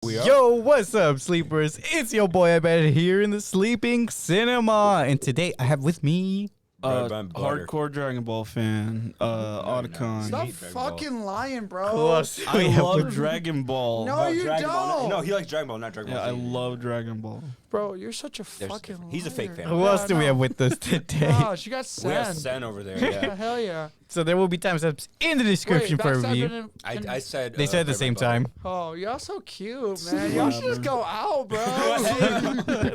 Yo, what's up, sleepers? It's your boy Eddbedhead here in the Sleeping Cinema, and today I have with me hardcore Dragon Ball fan, Otacon. Stop fucking lying, bro. Plus, I love Dragon Ball. No, you don't. No, he likes Dragon Ball, not Dragon Ball. Yeah, I love Dragon Ball. Bro, you're such a fucking liar. He's a fake fan. who else do we have with us today? Gosh, you got We have Sen. Sen over there. Yeah, Yeah. hell yeah. So there will be timestamps in the description Wait, for backstab review. I said They said at the same time. Oh, y'all so cute, man. Y'all should just go out, bro.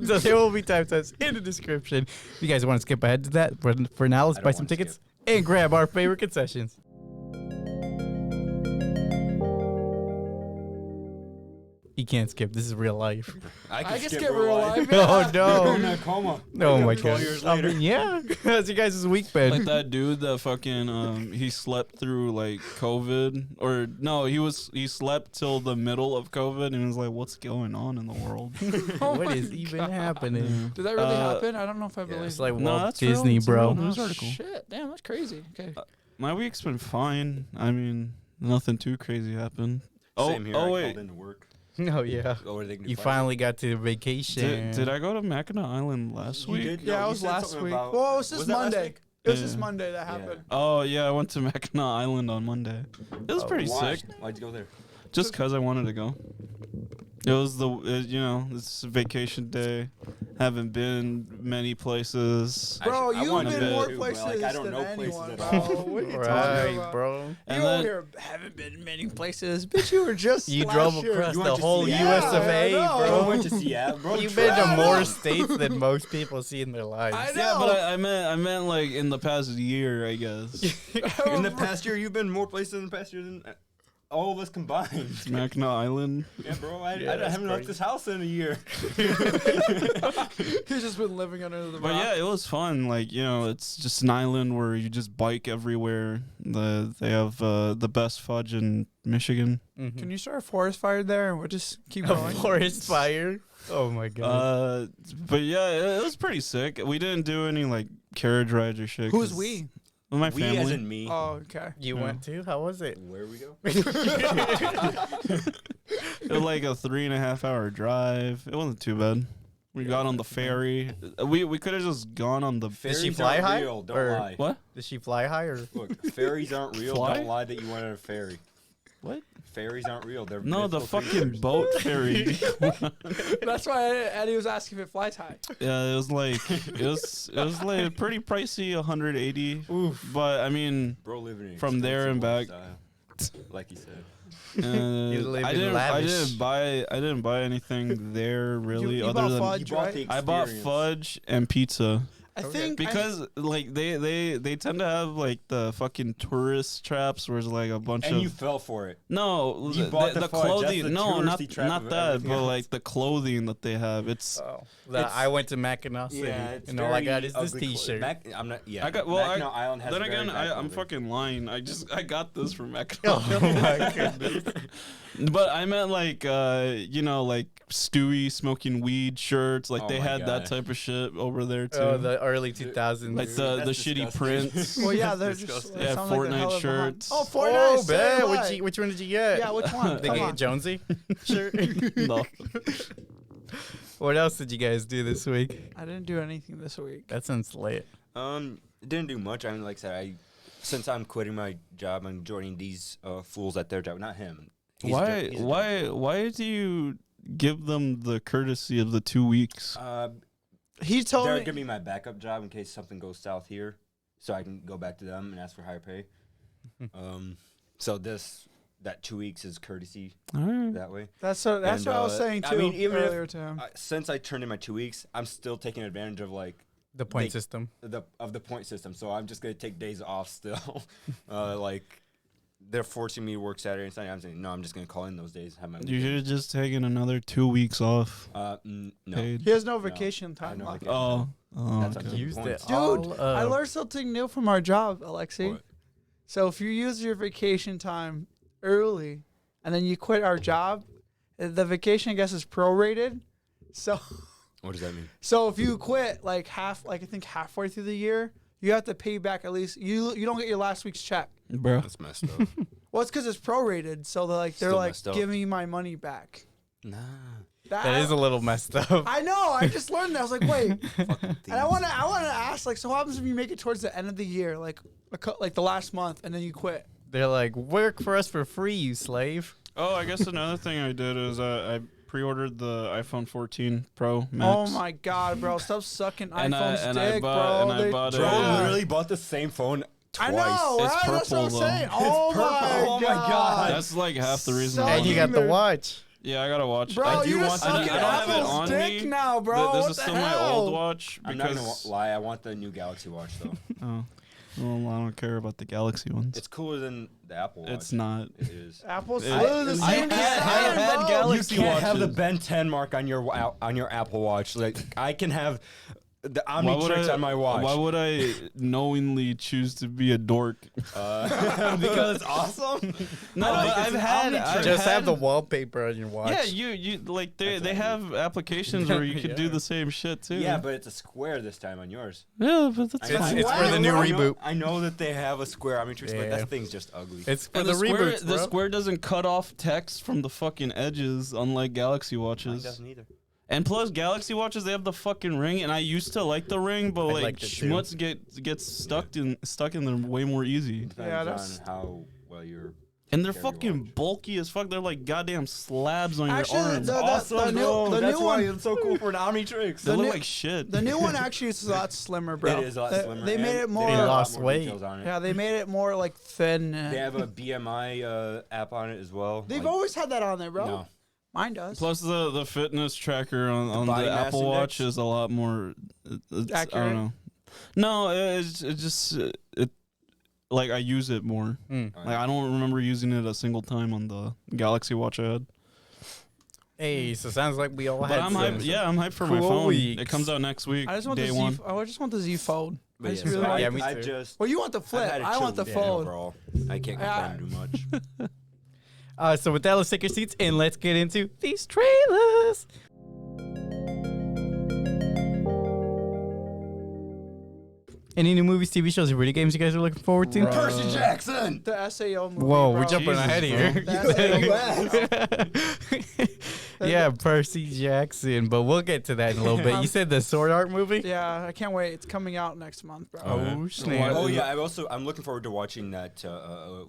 So there will be timestamps in the description. If you guys want to skip ahead to that, for now, let's buy some tickets and grab our favorite concessions. You can't skip. This is real life. I can skip real life. Oh I'm in no! a coma. Oh my 12 god! years I later. mean, yeah. How's you guys' week been? Like that dude that fucking he slept through like COVID, or no, he slept till the middle of COVID and he was like, what's going on in the world? What is even happening? Did that really happen? I don't know if I believe It's it. like No, Walt that's real. Disney, It's a real bro. news Oh, article. shit. Damn, that's crazy. Okay. My week's been fine. I mean, nothing too crazy happened. Same here. Oh I wait. called into work. Oh yeah. Oh, what are they gonna You fight? finally got to vacation. Did I go to Mackinac Island last You week? did? Yeah, No, it you was said last something week. about- Well, it was this that last Monday. week? It was this Yeah. Monday that happened. Oh yeah, I went to Mackinac Island on Monday. It was pretty Why? sick. Why'd you go there? Just cause I wanted to go. It was it's vacation day. Haven't been many places. Bro, I you've wanted been to more too, but, places like, I don't than know places anyone, at bro. all. What are you talking Right, about? bro. And You over then- here haven't been many places. Bitch, you were just You last drove year. across You the went to whole Seattle. U.S. of Yeah, A, I know. I bro. went to Seattle, bro. You've been to Travel. more states than most people see in their lives. I Yeah, know. but I meant like in the past year, I guess. In the past year, you've been more places in the past year than all of us combined. Mackinac Island. Yeah, bro. I that's haven't left crazy. this house in a year. He's just been living under the But rock. yeah, it was fun. Like, it's just an island where you just bike everywhere. They have the best fudge in Michigan. Can you start a forest fire there and we'll just keep A going? forest fire? Oh my god. But yeah, it was pretty sick. We didn't do any like carriage rides or shit. Who's 'cause- we? My We family. as in me. Oh, okay. You yeah. went to? How was it? Where we go? It was like a 3.5 hour drive. It wasn't too bad. We got on the ferry. We could have just gone on the Did she Ferries fly aren't high? real. Don't Or- lie. what? Did she fly high or? Look, ferries aren't real. Fly? Don't lie that you went on a ferry. What? Ferries aren't real. They're No, the mythical fucking creatures. boat ferry. That's why Eddie was asking if it flies high. Yeah, it was like like pretty pricey, 180. Oof. But I mean, Bro, living in From there and back. lifestyle, like he said. live I in lavish. didn't buy anything there really, you other bought than fudge, You bought right? the I bought experience. fudge and pizza. I Okay. think Because like they tend to have like the fucking tourist traps where it's like a bunch And of you fell for it. no You bought the fudge, that's clothing the no touristy trap not of that everything but else. like the clothing that they have it's I went to Mackinac City, it's and all I got very is this ugly T-shirt. I'm not. Yeah. I got Mackinac Island has then very again bad I'm clothing. fucking lying I got this from Mackinac. Oh my goodness. But I meant like like Stewie smoking weed shirts like Oh they my had that God. type of shit over there too. Oh, the early 2000s. like the That's shitty disgusting. prints. Well, yeah, they're disgusting. just. Yeah, sound like they're Fortnite hella behind. shirts. Oh, Oh, Fortnite. so man. do I. Which one did you get? Yeah, which one? They Come get on. Jonesy shirt. No. What else did you guys do this week? I didn't do anything this week. That sounds lit. Didn't do much. I mean, like I said, since I'm quitting my job, I'm joining these fools at their job. Not him. He's a Why do you give them the courtesy of the 2 weeks? He told They're me. giving me my backup job in case something goes south here, so I can go back to them and ask for higher pay. So that 2 weeks is courtesy All right. that way. That's what I was saying too I mean, even earlier if, to him. since I turned in my 2 weeks, I'm still taking advantage of like The point They- system. the point system. So I'm just gonna take days off still. Like they're forcing me to work Saturday and Sunday. I'm saying no. I'm just gonna call in those days. Have my You should have just taken another 2 weeks off. no. Paid. He has no vacation I time know left. vacation. Oh, That's okay. what I'm Used points. it Dude, all I up. learned something new from our job, Aleksey. What? So if you use your vacation time early and then you quit our job, the vacation, I guess, is prorated. So What does that mean? so if you quit I think halfway through the year, you have to pay back at least you don't get your last week's check. Bro. That's messed up. Well, it's because it's prorated, so they're Still like messed up. give me my money back. Nah. That is a little messed up. I know. I just learned that. I was like, wait. Fucking And I want to ask, like, so what happens if you make it towards the end of the year, like the last month, and then you quit? They're like, work for us for free, you slave. Oh, I guess another thing I did is I pre-ordered the iPhone 14 Pro Max. Oh my god, bro! Stop sucking And I- iPhone's and I dick, bought- bro. and I They bought a- Bro, trash. literally bought the same phone twice. I know, It's right? That's what I'm purple, saying. though. Oh It's purple. my Oh my God. That's like half the reason. So I And you wanted got it. the watch. Yeah, I gotta watch. Bro, I do you're want. just sucking I don't have it Apple's on dick me. now, bro. This What is the still hell? my old watch I'm not because. gonna lie. I want the new Galaxy Watch though. Oh, well, I don't care about the Galaxy ones. It's cooler than the Apple Watch. It's not. It is. Apple's It- literally the I same had design, bro. Galaxy You can't have the watches. Ben 10 mark on your Apple Watch. Like I can have the Why would Omnitrix I- on my watch. Why would I knowingly choose to be a dork? Because it's awesome. No, Like, but it's I've an had. Omnitrix. I've Just had, have the wallpaper on your watch. Yeah, you like they That's have applications where you could do Yeah. the same shit too. Yeah, but it's a square this time on yours. yeah, but that's It's- fine. it's for the new I know- reboot. I know that they have a square Omnitrix, but Yeah. that thing's just ugly. It's for And the, square, reboots, the bro. square doesn't cut off text from the fucking edges, unlike Galaxy Mine watches. doesn't either. And plus, Galaxy watches they have the fucking ring, and I used to like the ring, but I like liked it too. schmutz gets stuck in them way more easy. Depends Yeah, that's- on how well you're. And they're Carry your fucking watch. bulky as fuck. They're like goddamn slabs on Actually, your arms. the That's new why one, it's so cool for an Omnitrix. They the look new- like shit. the new one actually is a lot slimmer, bro. It is a lot They- slimmer. They made and it more. They have a lot lost more weight. details on it. Yeah, they made it more like thin. They have a BMI app on it as well. They've like, always had that on there, bro. No. Mine does. Plus the fitness tracker on body the mass Apple index? Watch is a lot more I Accurate? don't know. No, it's just it like I use it more. Mm. Like I don't remember using it a single time on the Galaxy Watch I had. Hey, so sounds like we all But had I'm some hyped. Yeah, I'm hyped for my cool phone. weeks. It comes out next week. I just want day the Z. one. I just want the Z Fold. But I yeah, just so really I- like. yeah, me I too. just. Well, you want the I've flip. had a I want the chill day fold. overall. I can't Yeah. complain too much. So with that, let's take our seats and let's get into these trailers. Any new movies, TV shows, or video games you guys are looking forward to? Percy Jackson. The SAO movie. Whoa, bro. we're jumping Jesus, ahead bro. here. Yeah, Percy Jackson, but we'll get to that in a little bit. You said the Sword Art movie? Yeah, I can't wait. It's coming out next month, bro. Oh, snap. Oh yeah, I'm looking forward to watching that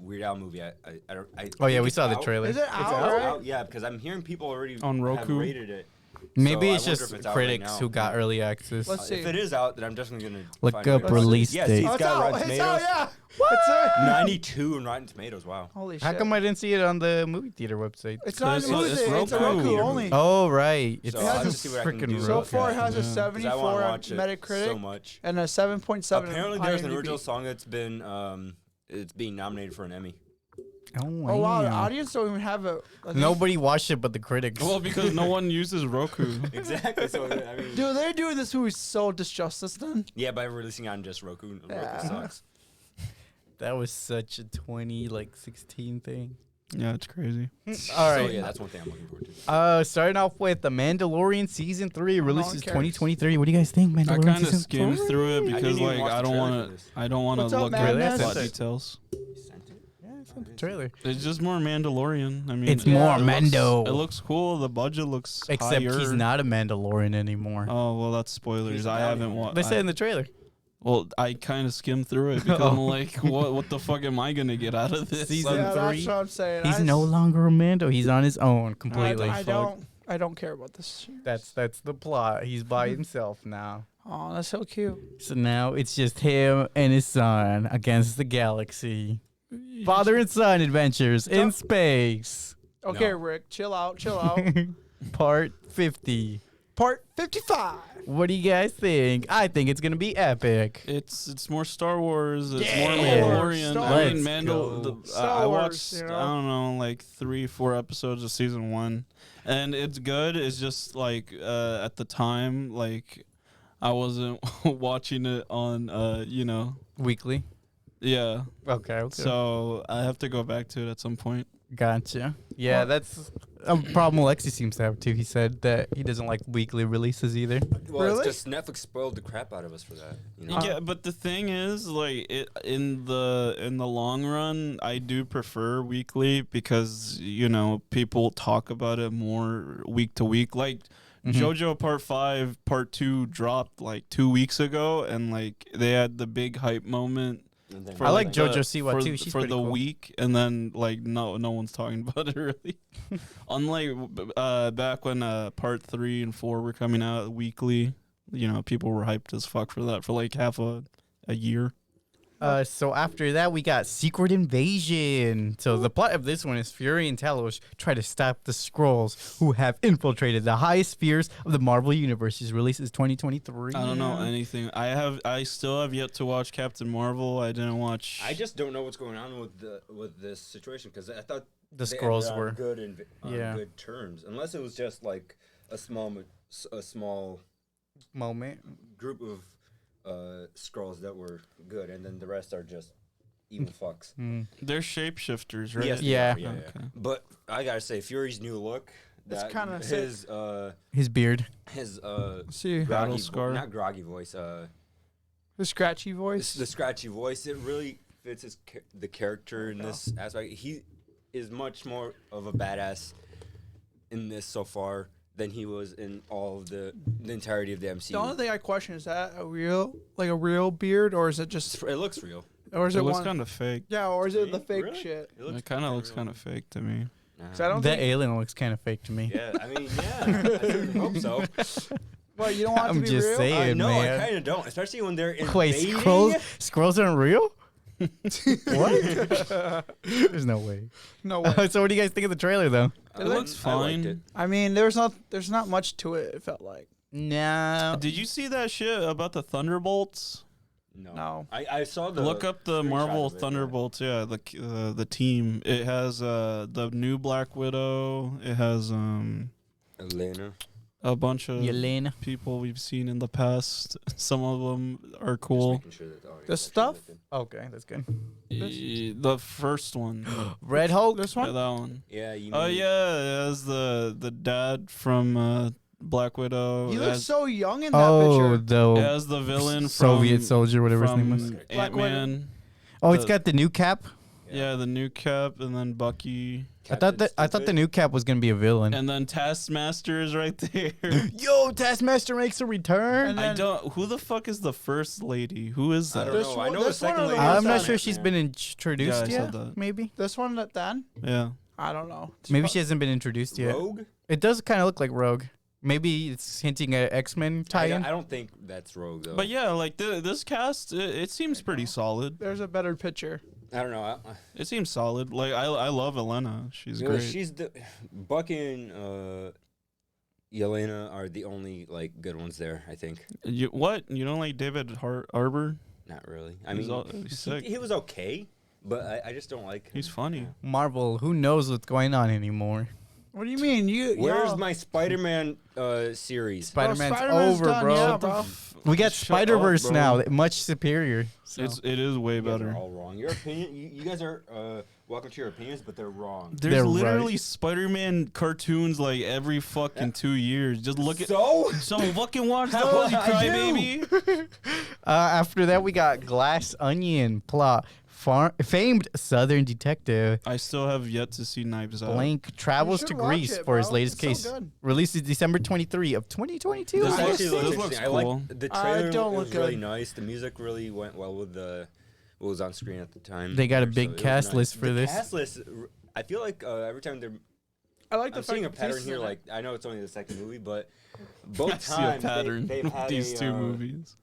Weird Al movie. I Oh, yeah, think we it's saw the out. trailer. Is it It's out? out, Right? yeah, because I'm hearing people already On have Roku? rated it. Maybe So it's I wonder just if it's out critics right now. who got early access. Let's see. If it is out, then I'm definitely gonna Look find a up way to watch it. release Yes, date. he's Oh, it's got out. Rotten It's out. Tomatoes. Yeah. It's out. 92 on Rotten Tomatoes. Wow. Holy shit. How come I didn't see it on the movie theater website? It's not in It's the movie. it's It's a Roku. Roku only. Oh, right. It's So I'll have to has see what I can freaking do. So Roku. far, it has a Yeah. 'Cause I 74 want to on watch it Metacritic so much. and a 7.7. Apparently, on there's an IMDb. original song that's been it's being nominated for an Emmy. Oh, Oh wow, the wow. audience don't even have it. I think- Nobody watched it but the critics. Well, because no one uses Roku. Exactly. So I mean, Dude, they're doing this movie so disjustice then. yeah, by releasing on just Roku. Yeah. Roku sucks. That was such a 2016 thing. Yeah, it's crazy. All So right. yeah, that's one thing I'm looking forward to. Starting off with The Mandalorian Season 3 one releases cares. 2023. What do you guys think, I Mandalorian kind of Season skimmed 3? through it I because didn't even like watch I the don't trailer want for to. this. I don't want to What's up, look man? at Really? plot That's- details. Yeah, it's in the trailer. It's just more Mandalorian. I mean, It's it more looks- Mando. It looks cool. The budget looks Except higher. he's not a Mandalorian anymore. Oh well, that's spoilers. He's I not haven't anymore. watched. They said in the trailer. Well, I kind of skimmed through it because I'm like, what the fuck am I gonna get out of this? Season Yeah, 3. that's what I'm saying. He's I no s- longer a Mando. He's on his own completely. I don't care about this. That's the plot. He's by himself now. Oh, that's so cute. So now it's just him and his son against the galaxy. Father and son adventures in space. Okay, No. Rick, chill out, chill out. Part 50. Part 55. What do you guys think? I think it's gonna be epic. It's more Star Wars. It's Yeah. more Mandalorian. Star I mean, Let's Mandal. go. Star I Wars, watched you know? I don't know like 3-4 episodes of season 1, and it's good. It's just like at the time like I wasn't watching it on Weekly. yeah. Okay. So I have to go back to it at some point. Gotcha. Yeah, that's a problem Aleksey seems to have too. He said that he doesn't like weekly releases either. Well, Really? it's just Netflix spoiled the crap out of us for that. You know? Yeah, but the thing is, like, in the long run, I do prefer weekly because people talk about it more week to week. Like JoJo Part 5, Part 2 dropped like 2 weeks ago, and like they had the big hype moment. I like JoJo Siwa too. She's for pretty the cool. week, and then like no one's talking about it really. Unlike back when Part 3 and 4 were coming out weekly, people were hyped as fuck for that for like half a year. So after that, we got Secret Invasion. So the plot of this one is Fury and Talos try to stop the Skrulls, who have infiltrated the highest spheres of the Marvel Universe. His release is 2023. I don't know anything. I still have yet to watch Captain Marvel. I didn't watch. I just don't know what's going on with this situation because I thought The they Skrulls ended on were good and good terms, unless it was just like a small moment. group of Skrulls that were good, and then the rest are just evil fucks. They're shapeshifters, right? Yes, Yeah. they are, Okay. But I gotta say, Fury's new look. It's that- kinda His beard. his See, Battle scar. not groggy voice. the scratchy voice. The scratchy voice. It really fits the character in this aspect. He is much more of a badass in this so far than he was in all of the entirety of the MCU. The only thing I question is that a real beard, or is it just, It looks real. or is It it looks one? kind of fake. Yeah, or is it the fake Really? shit? It kind of looks kind of fake to me. So I don't That think. alien looks kind of fake to me. Yeah, I mean, yeah, I certainly hope so. Well, you don't want it to I'm be just real. saying, No, I man. kind of don't, especially when they're invading. Wait, Skrulls aren't real? What? There's no way. No way. So what do you guys think of the trailer, though? It looks I liked fine. it. I mean, there's not much to it. It felt like No. Did you see that shit about the Thunderbolts? no. I saw the. Look up the screenshot Marvel of it, yeah. Thunderbolts. Yeah, the team. It has the new Black Widow. It has Elena. a bunch of Yelena. people we've seen in the past. Some of them are Just cool. making sure that the audio The is actually stuff? looking. Okay, that's good. The first one. Red Hulk. This Yeah, one? that one. Yeah, you. Oh mean- yeah, it has the dad from Black Widow. You It look has, so young in that Oh, picture. it the has the villain Soviet from, soldier, whatever his name was. from Black Widow. Ant-Man. Oh, it's the- got the new cap. Yeah, the new Cap, and then Bucky, I thought the Stupid. new cap was gonna be a villain. and then Taskmaster is right there. Yo, Taskmaster makes a return. And I then- don't. Who the fuck is the first lady? Who is I that? don't This know. I one- know the this one second or the lady. one I'm is not on sure it, she's man. been introduced Yeah, I yet. said that. Maybe. This one that then? Yeah. I don't know. Maybe she hasn't been introduced yet. Rogue. It does kind of look like Rogue. Maybe it's hinting at X-Men tie-in. I don't think that's Rogue though. But yeah, like this cast, it seems pretty solid. There's a better picture. I don't know. It seems solid. Like I love Elena. She's Yeah, great. She's the Buck and Yelena are the only like good ones there. I think. You what? You don't like David Arbor? Not really. I He's mean, he's sick. he was okay, but I just don't like. He's him. funny. Marvel, who knows what's going on anymore? What do you mean? Where's y'all- my Spider-Man series? Spider-Man's Spider-Man's over, done, bro. yeah, bro. We got Shut up, Spider-Verse bro. now, much superior. So. It is way You guys better. are all wrong. Your opinion. You guys are welcome to your opinions, but they're wrong. There's They're literally right. Spider-Man cartoons like every fucking 2 years. Just look at So some fucking watch How those, you I cry do. baby. After that, we got Glass Onion plot. Famed Southern detective I still have yet to see Knives Out. Blank travels You to should watch Greece it, for his bro. latest It's case. so good. Releases December 23 of 2022. This This looks- actually looks this interesting. looks I cool. like the I trailer. don't was look really good. nice. The music really went well with the what was on screen at the time. They got a So big it was cast nice. list for the this. Cast list. I feel like every time they're. I like the I'm fact seeing a that pattern Beast here. is in it. Like I know it's only the second movie, but I both see a times pattern they've with had these two movies. movies.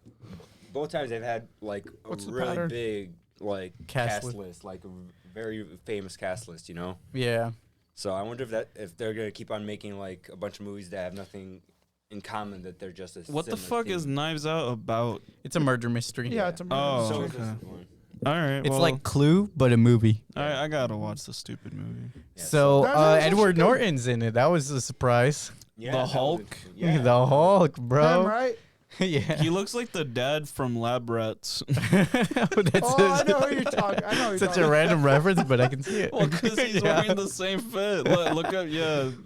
Both times they've had like a What's the really pattern? big like Cast cast list, like a very famous cast list. You know. Yeah. So I wonder if they're gonna keep on making like a bunch of movies that have nothing in common, that they're just a What the similar fuck is theme. Knives Out about? It's a murder mystery. Yeah, it's a murder Oh, So mystery. is this okay. one. All right, It's well, like Clue, but a movie. I gotta watch the stupid movie. Yeah, So That was actually Edward good. Norton's in it. That was a surprise. Yeah, The that was Hulk? interesting. Yeah. The Hulk, Damn bro. right. Yeah. He looks like the dad from Lab Rats. I know who you're talking. I know who you're such talking a random reference, but I can see it. Well, because he's Yeah. wearing the same fit. Look up,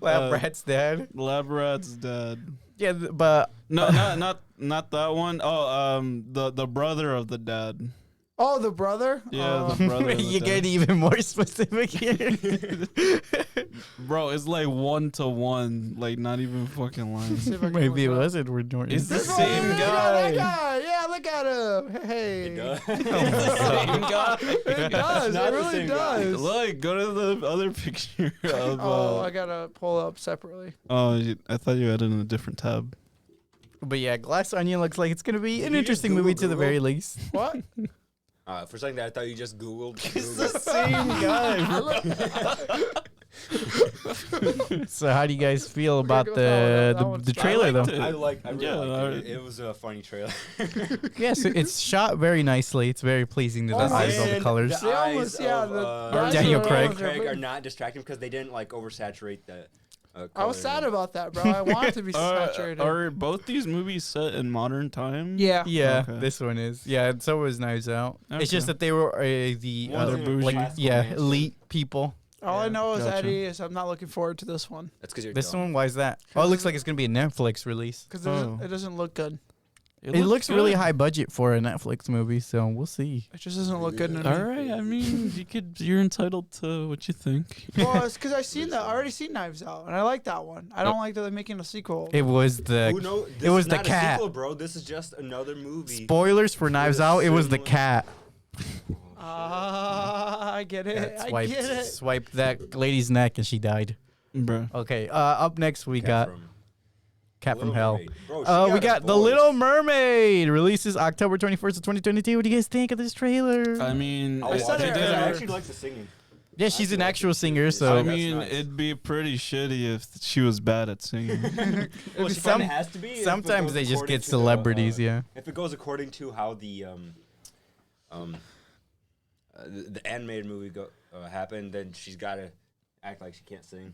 Lab Rat's dad. Lab Rat's dad. Yeah, but No, not that one. Oh, the brother of the dad. Oh, the brother? Yeah, the brother. Of the you dad. get even more specific here. Bro, it's like 1-to-1, like not even fucking lying. See if I can Maybe it look it up. was Edward Norton. It's the This one, same look guy. at that guy. Yeah, look at him. Hey. It does. Same guy. It does. not It the really same guy. does. Look, go to the other picture of. Oh, I gotta pull up separately. I thought you had it in a different tab. But yeah, Glass Onion looks like it's gonna be an you interesting just movie Google to the very least. What? For a second, I thought you just Googled. Same guy. So how do you guys feel about go with that one. That the one's- trailer I though? liked it. I really Yeah, liked it. It was a funny trailer. Yeah, so it's shot very nicely. It's very pleasing to the Oh, eyes, all the And colors. They almost- yeah, of, the eyes Daniel are Craig. Craig are not distracting because they didn't like oversaturate the. I was sad about that, bro. I want it to be saturated. Are both these movies set in modern time? Yeah. Yeah, Okay. this one is. Yeah, and so was Knives Out. It's just Okay. that they were the One's in a bougie. like classical yeah mansion. elite people. All I know is Gotcha. Eddie is I'm not looking forward to this one That's because you're This dumb. one, why is that? Oh, it looks like it's gonna be a Netflix release. because Oh. it doesn't look good. It looks good. really high budget for a Netflix movie, so we'll see. It just doesn't look good to me. All right, I mean, you're entitled to what you think. Well, it's because I already seen Knives Out, and I like that one. I don't like that they're making a sequel. It was the Who knows? it was is the not cat. A sequel, bro. This is just another movie. spoilers for Knives Out. It was the similar- cat. I get it. That I swiped get it. swiped that lady's neck and she died. Bruh. Okay, up next we got Cat from Little Hell. Mermaid. Bro, she We a got The voice. Little Mermaid releases October 21st of 2022. What do you guys think of this trailer? I mean, I'll I it said watch it it 'cause I earlier. actually like the singing. Yeah, she's an like actual this. singer, It's- so I That's mean, nice. it'd be pretty shitty if she was bad at singing. Well, she Some- kinda has to be. if it sometimes goes they just according get to the, celebrities, yeah. If it goes according to how the animated movie happened, then she's gotta act like she can't sing.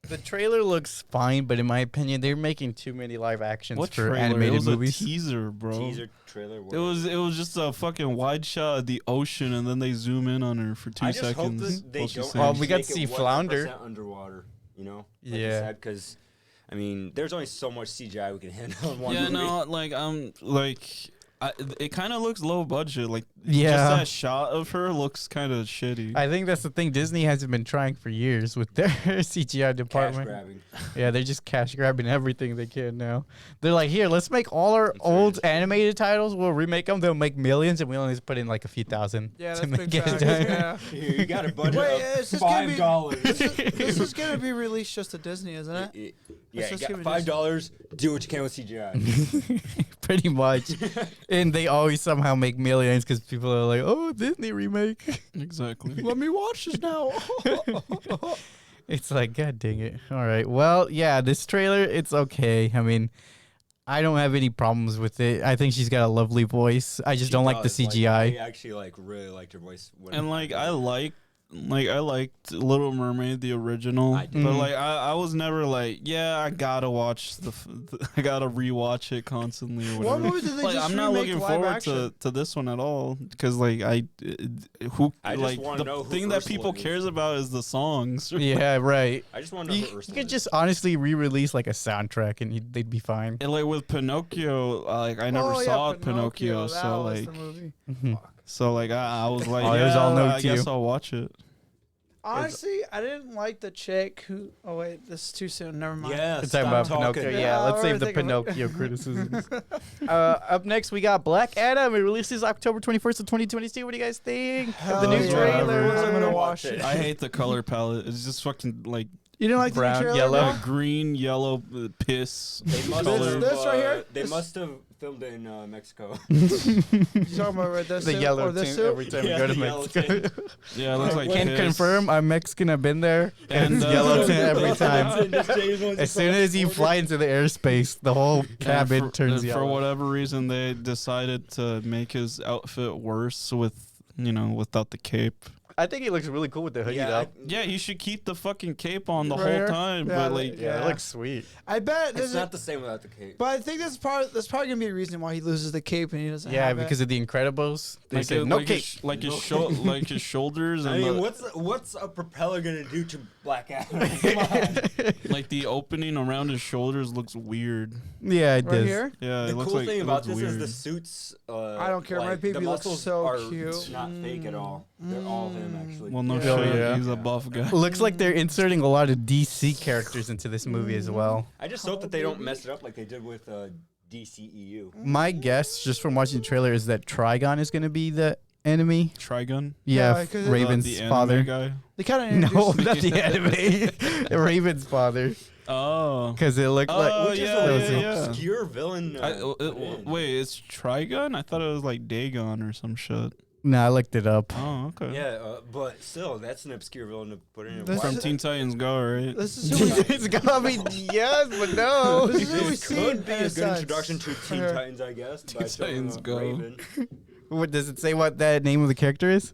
The trailer looks fine, but in my opinion, they're making too many live actions What for trailer? animated It was movies. a teaser, bro. Teaser trailer. It was just a fucking wide shot of the ocean, and then they zoom in on her for 2 I just hope seconds. that they while she's don't. singing. Oh, we got to make it see Flounder. 100% underwater. You know. Like Yeah. you said, because I mean, there's only so much CGI we can handle in one Yeah, movie. no, it kind of looks low budget. Like, Yeah. just that shot of her looks kind of shitty. I think that's the thing. Disney hasn't been trying for years with their CGI Cash department. grabbing. Yeah, they're just cash grabbing everything they can now. They're like, here, let's make all our That's old right. animated titles. We'll remake them. They'll make millions, and we only just put in like a few thousand. Yeah, to that's make big it facts. done. Yeah. Here, you got a budget Wait, of is this gonna be- $5. This is gonna be released just to Disney, isn't it? Yeah, Let's you just got give it $5. Do what you can with CGI. Pretty much. And they always somehow make millions because people are like, oh, Disney remake. Exactly. Let me watch this now. It's like, God dang it. All right. Well, yeah, this trailer, it's okay. I mean, I don't have any problems with it. I think she's got a lovely voice. I just She don't like the does, CGI. I actually really liked her voice. When And I liked Little Mermaid, the original, I did. but Mhm. I was never like, yeah, I gotta watch I gotta rewatch it constantly. Or What whatever. movie did they Like, just I'm not remake looking live forward action? to this one at all because I just wanna the know who thing that Ursula people is. cares about is the songs. Yeah, right. I just want to know You, who you Ursula could is. just honestly re-release like a soundtrack and they'd be fine. And like with Pinocchio, like I never Oh, yeah, saw Pinocchio, that so was like the movie. I was like, Oh, it was all new I to you. guess I'll watch it. Honestly, I didn't like the chick who. Oh wait, this is too soon. Never mind. Yeah, It's talking about Pinocchio. Yeah, Yeah, let's we're save the thinking about- Pinocchio criticisms. Up next, we got Black Adam. It releases October 21st of 2022. What do you guys think of the Hell new yeah. trailer? I'm gonna watch it. I hate the color palette. It's just fucking like You didn't like the Brown, new trailer? yellow. bro? green, yellow, piss. They must color. have. This right here? They This- must have filmed it in Mexico. You talking about this The suit yellow or this tint suit? every time Yeah, we go to the yellow Mexico. tint. Yeah, it looks like Can piss. confirm I'm Mexican. I've been there. And And, it's yellow tint every Yellow time. tint. As soon as you fly into the airspace, the whole cabin And turns for yellow. whatever reason, they decided to make his outfit worse without the cape. I think he looks really cool with the hoodie, Yeah, though. Yeah, he should keep the fucking cape on the Right whole here? time. Yeah, But like, Yeah, it looks sweet. I bet it's this is, not the same without the cape. but I think that's probably gonna be a reason why he loses the cape and he doesn't. Yeah, have because of the Incredibles. They like, said no like cape. his, like his No cape. like his shoulders and I mean, the, what's a propeller gonna do to Black Adam? Come on. like the opening around his shoulders looks weird. Yeah, it right does. here. Yeah, The it looks cool like thing it about looks this is weird. the suits. I don't care, my like, baby the looks muscles so are cute. not fake at all. They're all him actually. Well, no Yeah. shit. Yeah. He's a buff guy. Looks like they're inserting a lot of DC characters into this movie as well. I just hope that they don't mess it up like they did with DCEU. My guess, just from watching the trailer, is that Trigon is going to be the enemy. Trigun. Yeah, Yeah, 'cause Raven's the anime father. guy. They kind of No, introduced. not the anime. Raven's father. Oh. Because it looked Oh, like. Which yeah, is yeah, an yeah. obscure villain. Wait, it's Trigun? I thought it was like Dagon or some shit. No, I looked it up. Oh, okay. Yeah, but still, that's an obscure villain to put in. This Why- From Teen Titans Go, right? This is who we, It's gonna be yes, but no. This is who we This see could be in a good sense. introduction to Teen Right here. Titans, I guess. by Teen showing Titans Go. Raven. What does it say? What that name of the character is?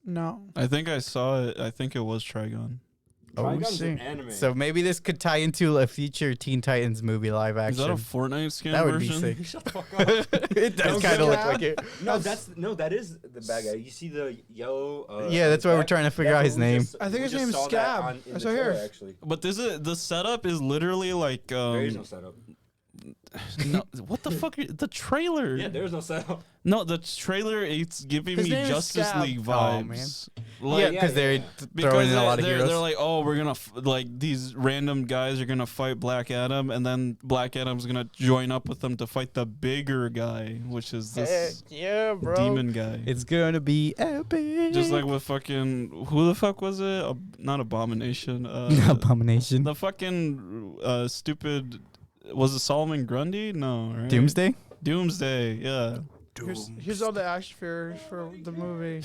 No. I think I saw it. I think it was Trigon. Trigon's shit. an anime. So maybe this could tie into a future Teen Titans movie live Is that a action. Fortnite skin That would be version? sick. Shut the fuck up. It does Don't kind get of look that. like it. That is the bad guy. You see the yellow. Yeah, that's why we're trying to figure out his name. I think his name is Scab. I saw here. Actually, But this is the setup is literally like there is no setup. no, what the fuck? The trailer. Yeah, there's no setup. No, the trailer. It's giving His me name is Justice Scab. League Oh, man. vibes. Yeah, Like, because they're yeah. throwing because in a lot of they're heroes. like, oh, we're gonna like these random guys are gonna fight Black Adam, and then Black Adam's gonna join up with them to fight the bigger guy, which is this yeah, bro. demon guy. It's gonna be epic. Just like with fucking who the fuck was it? Not Abomination. Abomination. The fucking stupid. Was it Solomon Grundy? No, right? Doomsday. Doomsday. Yeah. Here's all the action figures for the movie.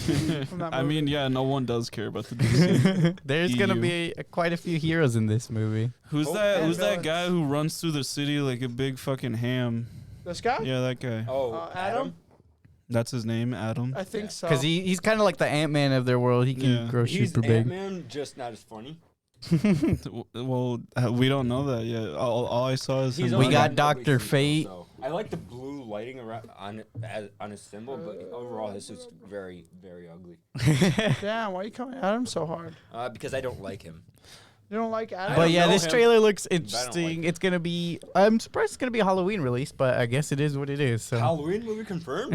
From that I movie. mean, yeah, no one does care about the DC. There's gonna EU. be quite a few heroes in this movie. Who's Oh, that? and Who's that villains. guy who runs through the city like a big fucking ham? This guy? Yeah, that guy. Oh, Adam? That's his name, Adam. I think so. Because he's kind of like the Ant-Man of their world. He can Yeah. grow He's super big. Ant-Man, just not as funny. Well, we don't know that yet. All I saw is him We only got in every Dr. scene, Fate. though, so. I like the blue lighting around on his symbol, but overall his suit's very, very ugly. Damn, why are you coming at him so hard? Because I don't like him. You don't like Adam? But don't yeah, know this him, trailer looks like interesting. it. It's gonna be. I'm surprised it's gonna be a Halloween release, but I guess it is what it is. So. Halloween movie confirmed?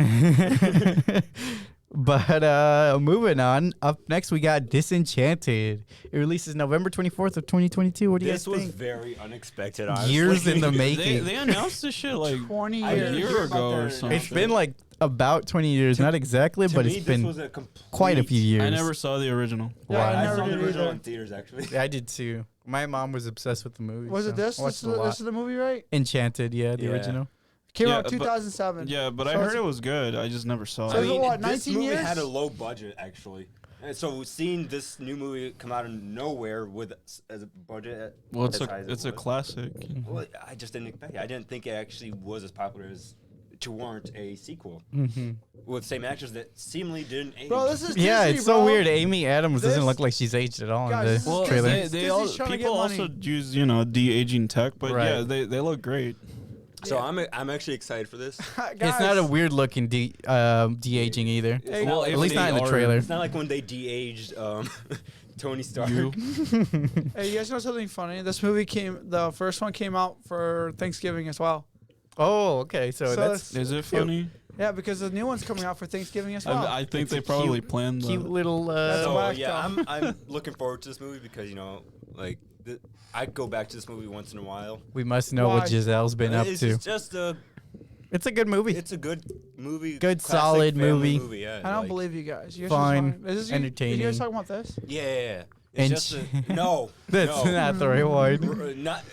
But moving on. Up next, we got Disenchanted. It releases November 24th of 2022. What do you This guys was think? very unexpected, honestly. Years in the they, making. they announced this shit like 20 I a didn't years. year hear about ago or that. something. It's been like about 20 years, not exactly, To but me, it's this been was a complete, quite a few years. I never saw the original. Yeah, Wow. I I never saw the did original either. in theaters, actually. Yeah, I did too. My mom was obsessed with the movie. Was so it this? I watched This it a lot. is the movie, right? Enchanted, yeah, the Yeah. original. Came Yeah, out but- 2007. Yeah, but I So heard it's- it was good. I just never saw So it. is it what, this 19 movie years? had a low budget, actually. And so seeing this new movie come out of nowhere with as a budget, Well, it's as high as it's it a was, classic. well, I just didn't expect it. I didn't think it actually was as popular as to warrant a sequel Mm-hmm. with same actors that seemingly didn't age. Bro, this is Yeah, Disney, it's so bro. weird. Amy Adams doesn't This- look like she's aged at all Guys, in this the is Well, trailer. they all, Disney's trying to people get also money. use de-aging tech, but Right. yeah, they look great. So I'm actually excited for this. It's not a weird looking de-aging either. Hey, Well, At if least they not in the are- trailer. It's not like when they de-aged Tony Stark. You. Hey, you guys know something funny? This movie the first one came out for Thanksgiving as well. Oh, okay. So, So that's Is it funny? Yeah, because the new one's coming out for Thanksgiving as well. I think It's a they probably cute- planned cute that. little. That's So whack, yeah, though. I'm looking forward to this movie because like I go back to this movie once in a while. We must know what Why? Giselle's been up It's to. just a It's a good movie. It's a good movie. Good, classic solid family movie. Yeah, I don't like- believe you guys. You guys Fine, Is this entertaining. You guys talking about this? Yeah. And It's just no. That's no. not the right one. Not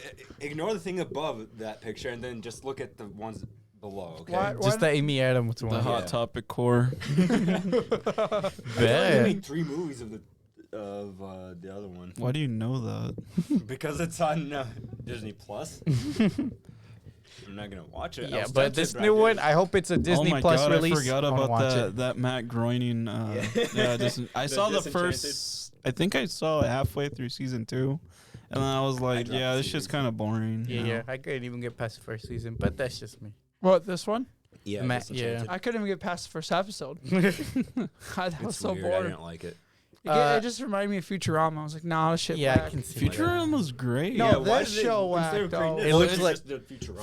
ignore the thing above that picture and then just look at the ones below. Okay. Why- Just the Amy Adams The one. Hot Yeah. Topic core. I thought they Bad. made 3 movies of the other one Why do you know that? because it's on Disney Plus. I'm not gonna watch it. Yeah, I'll but start this it, new I one, did. I hope it's a Disney oh my Plus God, release. I forgot I wanna about watch that it. that Matt Groening. I saw the first. I think I saw it halfway through season 2, and then I was like, dropped yeah, the this shit's series. kind of boring. Yeah, you know? yeah. I couldn't even get past the first season, but that's just me. What, this one? Yeah, Ma- Disenchanted. I couldn't even get past the first episode. That was It's so weird. I boring. didn't like it. It just reminded me of Futurama. I was like, nah, this shit Yeah, I back. can see. Futurama's great. No, Yeah, why this did they- show instead of whacked, creating though. this, It looks it's like- just the Futurama.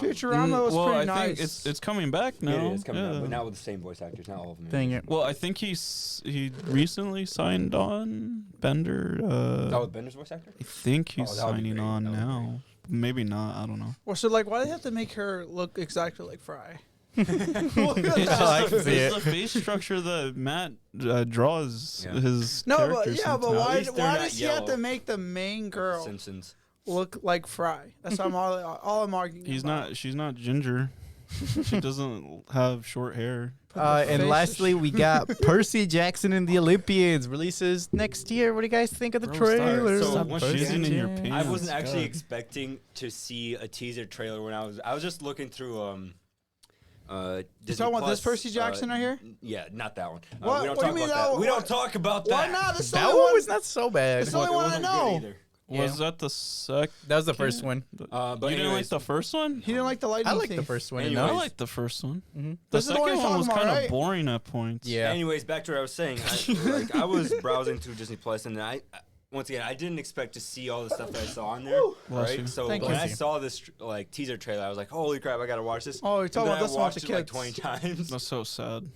Futurama was well, pretty I nice. think it's coming back now. Yeah, it is coming out, Yeah. but not with the same voice actors. Not all of them. Dang it. Well, I think he recently signed on Bender. Oh, Bender's voice actor. I think he's Oh, that would be signing great. on That would be now. Maybe not. I don't know. Well, so like, why do they have to make her look exactly like Fry? I can see It's it. the face structure that Matt draws Yeah. his No, but characters yeah, but sometimes. why? least they're Why not does he have to yellow. make the main girl Simpsons. look like Fry? That's what I'm all I'm arguing. He's about. not. She's not ginger. She doesn't have short hair. Put the And face- lastly, we got Percy Jackson and the Olympians releases next year. What do you guys think of the Bro, trailer? So, Stop once jizzing in your Jackson. pants. I wasn't actually God. expecting to see a teaser trailer when I was just looking through You Disney talking about this Plus, Percy Jackson right here? Yeah, not that one. What? We don't What do talk you mean about that that. one? We don't What? talk about Why that. not? That's the That only one was not so bad. It's the only It one I wasn't good know. either. Was that the sec? That was the first one. But you didn't like anyways, the first one? He didn't like the lighting. I like thing. the first one. Anyways. I enough. liked the first one. Mhm. The This is the one second you're one was talking kind about, of right? boring at points. Yeah. Anyways, back to what I was saying. I was browsing through Disney Plus, and once again, I didn't expect to see all the stuff that I saw on there. Bless Right? you. So Thank when you. I saw this like teaser trailer, I was like, "Holy crap! I gotta watch this." Oh, you're And talking then about I this one with watched the it like kids. 20 times. That's so sad.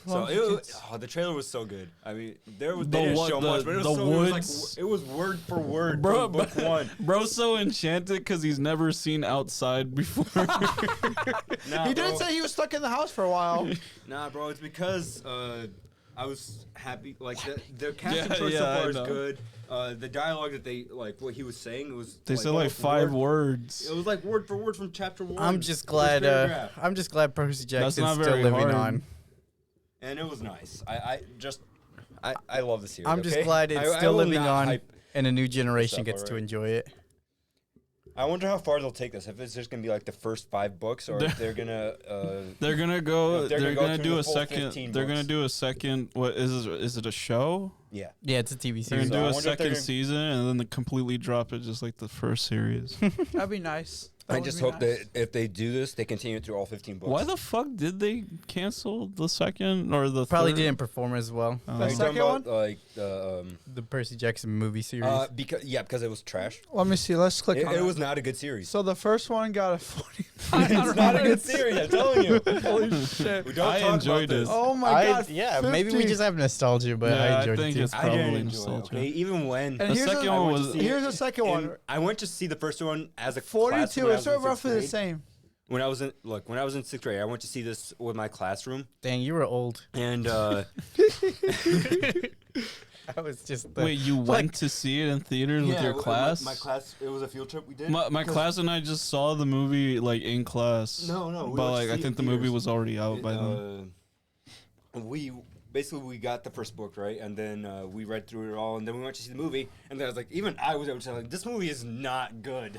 So the trailer was so good. I mean, they didn't what- show the- much, but it was the so good. woods? It was word for word Bro, from book one. Bro's so enchanted because he's never seen outside before. Nah, He bro. did say he was stuck in the house for a while. Nah, bro, it's because I was happy. Like the casting Yeah, choice yeah, so I far is know. good. The dialogue that they what he was saying it was. They said like almost 5 word. words. It was like word for word from chapter one. I'm just First glad. paragraph. I'm just glad Percy That's Jackson's not still very living hard. on. And it was nice. I love the series. I'm just okay? glad it's I still will living not on, hype- and a new generation stuff, gets to alright. enjoy it. I wonder how far they'll take this. If it's just gonna be like the first 5 books, or if they're gonna. They're gonna go. If they're They're gonna go gonna through do the a full second. 15 They're gonna books. do a second. What is it? A show? Yeah. Yeah, it's a TV They're series. gonna So I do a wonder if they're second gonna- season and then they completely drop it just like the first series. That'd be nice. That I would just be hope nice. that if they do this, they continue through all 15 books. Why the fuck did they cancel the second or the Probably third? didn't perform as well. Oh. Are The you talking second about like the The Percy Jackson movie series. because it was trash. Let me see. Let's click on It it. was not a good series. So the first one got a 49. It's not a good series. I'm telling you. Holy shit. We don't I talk enjoyed about this. it. Oh my god. yeah, maybe we 50. just have nostalgia, but Yeah, I I enjoyed think it too. it's I didn't probably enjoy it. nostalgia. Okay, even when And The here's second a, one went to was. see it here's the second one. I went to see the first one as a class 42. when I It's was in roughly the sixth grade. same. When I was in 6th grade, I went to see this with my classroom, Dang, you were old. and I was just the, Wait, you went to see it in theaters with your class? My class, it was a field trip we did. My class and I just saw the movie like in class. No, we but went to like I see it think the in movie theaters. was already out by then. We got the first book right, and then we read through it all, and then we went to see the movie, and then I was like, even I was able to tell, like, this movie is not good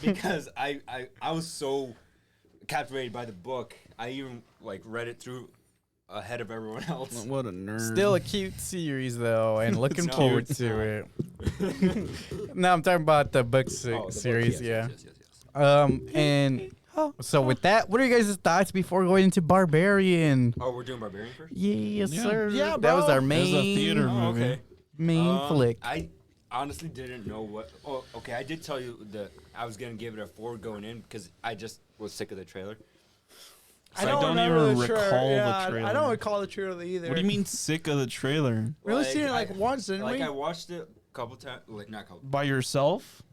because I was so captivated by the book. I even like read it through ahead of everyone else. What a nerd. still a cute series though, and looking No, forward it's to it. No, I'm talking about the book Oh, the book, series. yes, Yeah. yes. And so with that, what are you guys' thoughts before going into Barbarian? Oh, we're doing Barbarian first? Yes, Yeah. sir. Yeah, that was bro. our It was main a theater Oh, movie. okay. main flick. I honestly didn't know what. Oh, okay. I did tell you that I was gonna give it a 4 going in because I just was sick of the trailer. I don't even recall the trailer. I don't recall the trailer either. What do you mean sick of the trailer? We only seen it like once, didn't we? I watched it a couple times. Like not a couple. By yourself?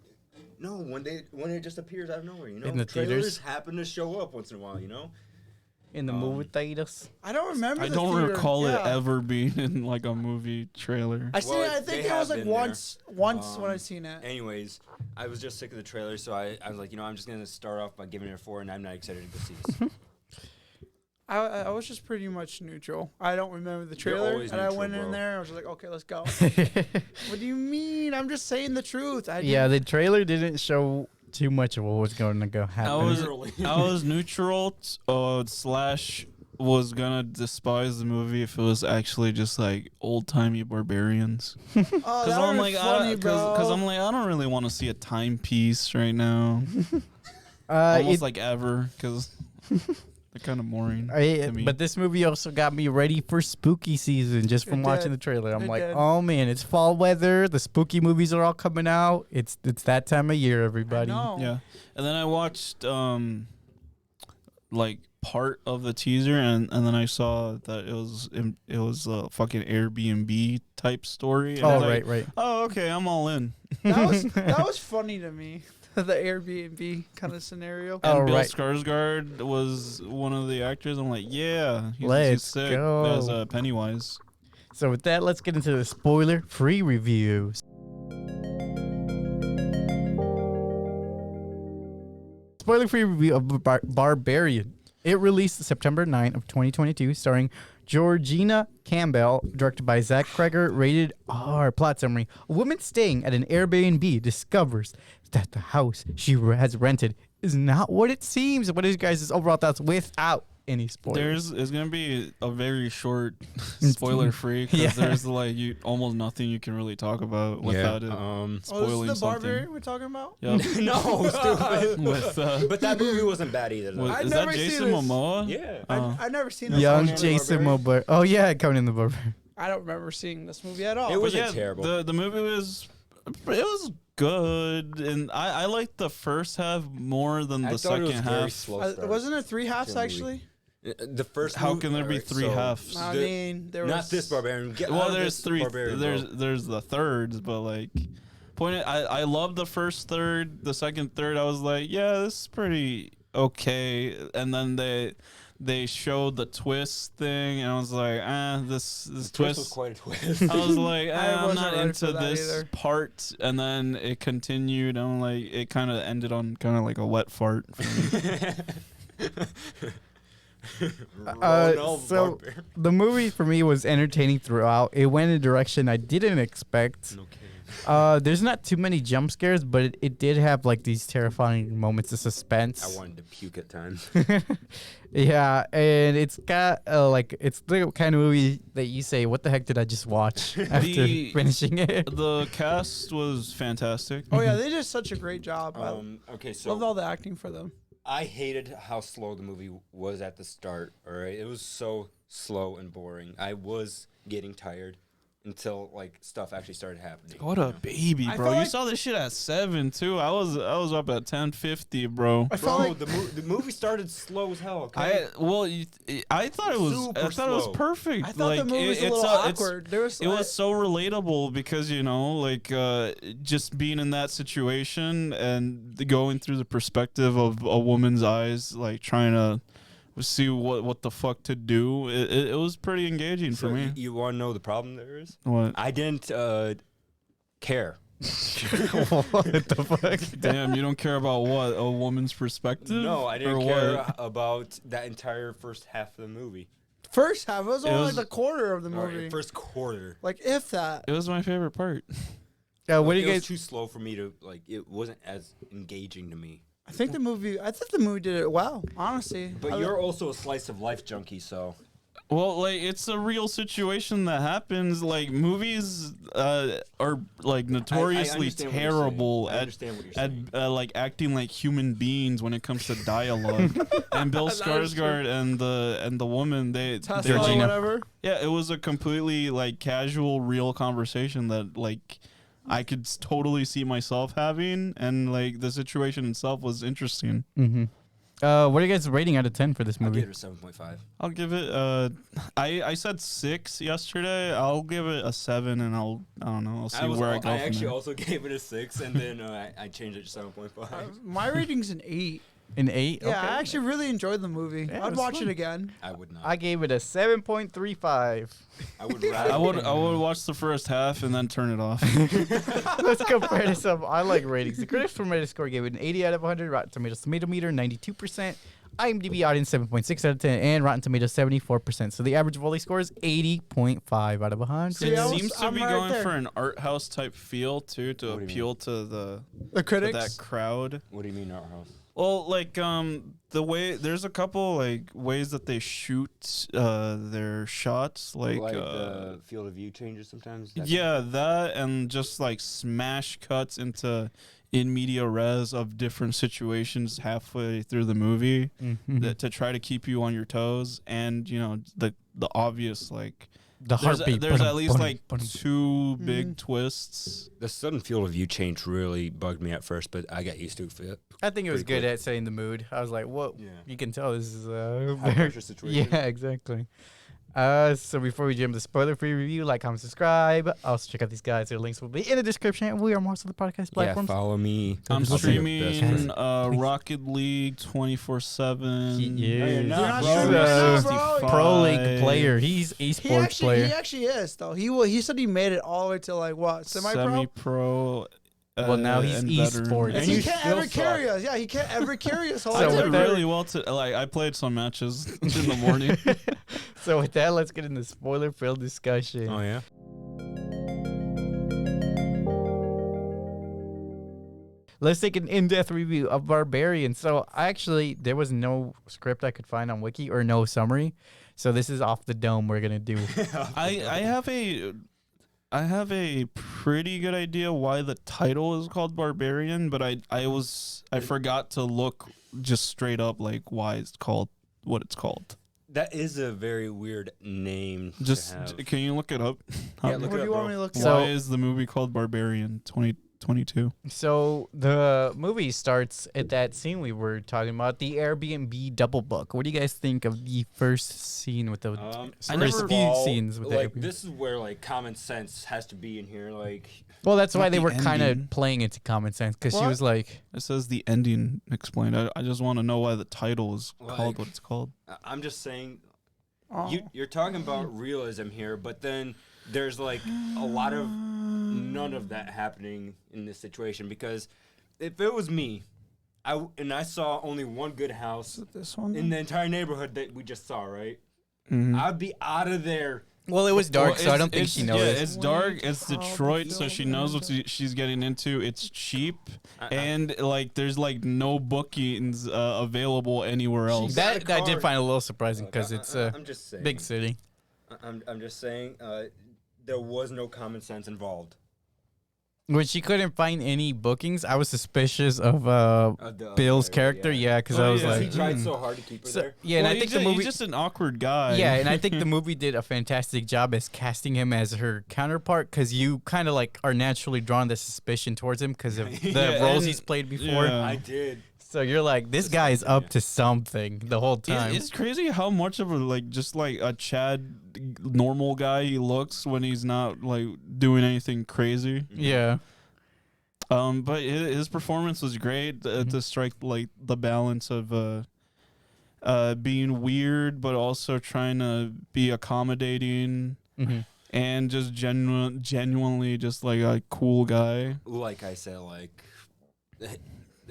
No, when it just appears out of nowhere, you know. In the Trailers theaters? happen to show up once in a while, you know. In the movie theaters. I don't remember. I the don't theater. recall it Yeah. ever being in like a movie trailer. I seen Well, it. I they think it have was like been there. once when I seen it. Anyways, I was just sick of the trailer, so I was like, I'm just gonna start off by giving it a 4, and I'm not excited to go see this. I was just pretty much neutral. I don't remember the trailer, always and I neutral, went in bro. there. I was just like, okay, let's go. What do you mean? I'm just saying the truth. Yeah, the trailer didn't show too much of what was going to go happen. I was neutral slash was gonna despise the movie if it was actually just like old timey barbarians. Oh, Because that I'm would like, be funny, bro. I'm like, I don't really want to see a timepiece right now. Almost like ever, because they're kind of boring to me. But this movie also got me ready for spooky season just from watching the trailer. I'm like, oh man, it's fall weather. The spooky movies are all coming out. It's that time of year, everybody. Yeah, and then I watched like part of the teaser, and then I saw that it was a fucking Airbnb type story. And Right. Oh, okay, I'm all in. That was funny to me. The Airbnb kind of scenario. And Bill Skarsgård was one of the actors. I'm like, yeah, he's sick go. as Pennywise. So with that, let's get into the spoiler-free reviews. Spoiler-free review of Barbarian. It released September 9 of 2022, starring Georgina Campbell, directed by Zach Kreger, rated R. Plot summary. A woman staying at an Airbnb discovers that the house she has rented is not what it seems. What is you guys' overall thoughts without any spoilers? It's going to be a very short spoiler-free, because there's like almost nothing you can really talk about without it spoiling This is the something. Barbarian we're talking about? Yep. No, stupid. With, But that movie wasn't bad either. Though. I've is never that seen Jason this. Momoa? Yeah. I've never seen this. Young Conan the Jason Barbarian? Momoa. Oh yeah, Conan the Barbarian. I don't remember seeing this movie at all. It wasn't Yeah, terrible. The movie was good, and I liked the first half more than I the thought it second was very half. slow start Wasn't it 3 halves to the movie. actually? The first. How movie- can there be alright, 3 so halves? I mean, there not was this Barbarian. Get out Well, of there's this 3. Barbarian, bro. There's the thirds, but like, I loved the first third. The second third, I was like, yeah, this is pretty okay. And then they showed the twist thing, and I was like, this Twist was quite a twist. I was like, I I'm wasn't not ready into for that this either. part, and then it continued. And I'm like, it kind of ended on kind of like a wet fart for me. So the movie for me was entertaining throughout. It went in a direction I didn't expect. No kidding. There's not too many jump scares, but it did have like these terrifying moments of suspense. I wanted to puke at times. Yeah, and it's got it's the kind of movie that you say, "What the heck did I just watch?" after finishing it. The cast was fantastic. Oh yeah, they did such a great job. I Okay, so loved all the acting for them. I hated how slow the movie was at the start. All right, it was so slow and boring. I was getting tired until like stuff actually started happening. What a baby, I bro! felt You like- saw this shit at 7 too. I was up at 10:50, bro. I felt Bro, like the movie started slow as hell. Okay? I thought it was Super I thought it was slow. perfect. I thought the movie was a little awkward. There was It was so relatable because just being in that situation and going through the perspective of a woman's eyes, like trying to see what the fuck to do. It was pretty engaging So for me. You want to know the problem there is? What? I didn't care. What the fuck? Damn, you don't care about what? A woman's perspective? No, I didn't Or care what? about that entire first half of the movie. first half. It was only was- like a quarter of the All right, movie. first quarter. Like if that. It was my favorite part. What do you It was guys? too slow for me to like. It wasn't as engaging to me. I think the movie did it well, honestly. But you're also a slice of life junkie, so Well, like it's a real situation that happens. Like movies are like notoriously understand what you're terrible saying. I at understand what you're saying. like acting like human beings when it comes to dialogue. And Bill That is Skarsgård and the woman they're Tesla or Georgina. whatever. yeah, it was a completely like casual, real conversation that like I could totally see myself having, and like the situation itself was interesting. Mm-hmm. What are you guys rating out of 10 for this I'll movie? give it a 7.5. I'll give it I said 6 yesterday. I'll give it a 7, and I don't know. I'll see where I go I from actually there. also gave it a 6, and then I changed it to 7.5. My rating's an 8. An 8? Yeah, Okay. I actually really enjoyed the movie. Yeah, it I'd was watch fun. it again. I would not. I gave it a 7.35. I would rather. I would watch the first half and then turn it off. Let's compare this up. I like ratings. The critics for Metascore gave it an 80 out of 100. Rotten Tomatoes tomato meter 92%. IMDb audience 7.6 out of 10, and Rotten Tomatoes 74%. So the average Wall-E score is 80.5 out of 100. See, It seems to I'm be right going there. for an art house type feel too, to What do you appeal to The to critics. that crowd. What do you mean art house? Well, like the way there's a couple like ways that they shoot their shots, like the field of view changes sometimes. yeah, that and just like smash cuts into in media res of different situations halfway through the movie that, to try to keep you on your toes, and you know the obvious like The there's, heartbeat. there's at least like Ba-dum. two big twists. The sudden field of view change really bugged me at first, but I got used to it. I think it was Pretty good quick. at setting the mood. I was like, "Whoa!" Yeah. You can tell this is High pressure situation. yeah, exactly. So before we jump to spoiler-free review, like, comment, subscribe. Also check out these guys. Their links will be in the description. We are on most of the podcast platforms. Yeah, follow me. I'm I'll say your streaming best. Rocket League 24/7. He is. You're not He's streaming a right now, bro. pro league player. He's esports player. He actually is though. He said he made it all the way to like what semi-pro. Semi-pro. Well, now he's and better. esports. And And he you can't still ever carry us. Yeah, he can't ever carry us. I So did with that- really well to like. I played some matches in the morning. So with that, let's get into spoiler-filled discussion. Oh yeah. Let's take an in-depth review of Barbarian. So there was no script I could find on Wiki or no summary. So this is off the dome we're gonna do. I have a pretty good idea why the title is called Barbarian, but I forgot to look just straight up like why it's called what it's called. That is a very weird name. Just to have. can you look it up? Yeah, What look do it up, you want bro. me to look? So- Why is the movie called Barbarian 2022? So the movie starts at that scene we were talking about, the Airbnb double book. What do you guys think of the first scene with the I first never- few scenes with the like Airbnb? this is where like common sense has to be in here. Like Well, that's why Not they the were kind of ending. playing into common sense because she What? was like, It says the ending explained. I just want to know why the title is called Like- what it's called. I'm just saying, Oh. you're talking about realism here, but then there's like a lot of none of that happening in this situation because if it was me, I saw only one good house This one. in the entire neighborhood that we just saw, right? Mhm. I'd be out of there. well, it was dark, Well, so I it's- don't think it's- she Yeah, knows. it's dark. It's Wait, Detroit, so how she the knows what film she's getting into. It's cheap, I- and like there's like no bookings available anywhere else. got a That I did car. find a little surprising because it's a I'm just saying. big city. I'm just saying. There was no common sense involved. When she couldn't find any bookings, I was suspicious of The Bill's other character. area, Yeah, because Oh, I was yeah. like, he tried hmm. so hard to keep her So- there. yeah, and Well, I think the he's movie. just an awkward guy. Yeah, and I think the movie did a fantastic job as casting him as her counterpart because you kind of like are naturally drawn to suspicion towards him because of the Yeah, roles and- he's played before. yeah. I did. So you're like, this guy's up to something the whole time. It's crazy how much of a like just like a Chad normal guy he looks when he's not like doing anything crazy. Yeah. But his performance was great to strike like the balance of being weird but also trying to be accommodating hmm and just genuinely just like a cool guy. Like I said, like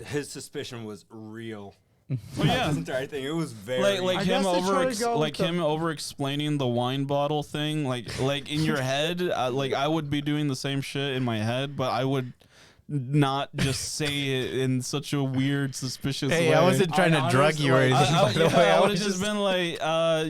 his suspicion was real. Well, yeah. This entire thing, it was very Like I him guess they try to go with the- him over explaining the wine bottle thing like in your head like I would be doing the same shit in my head, but I would not just say it in such a weird suspicious way. Hey, I wasn't trying to I drug you or honestly- anything. by the way. I I would was have just been like,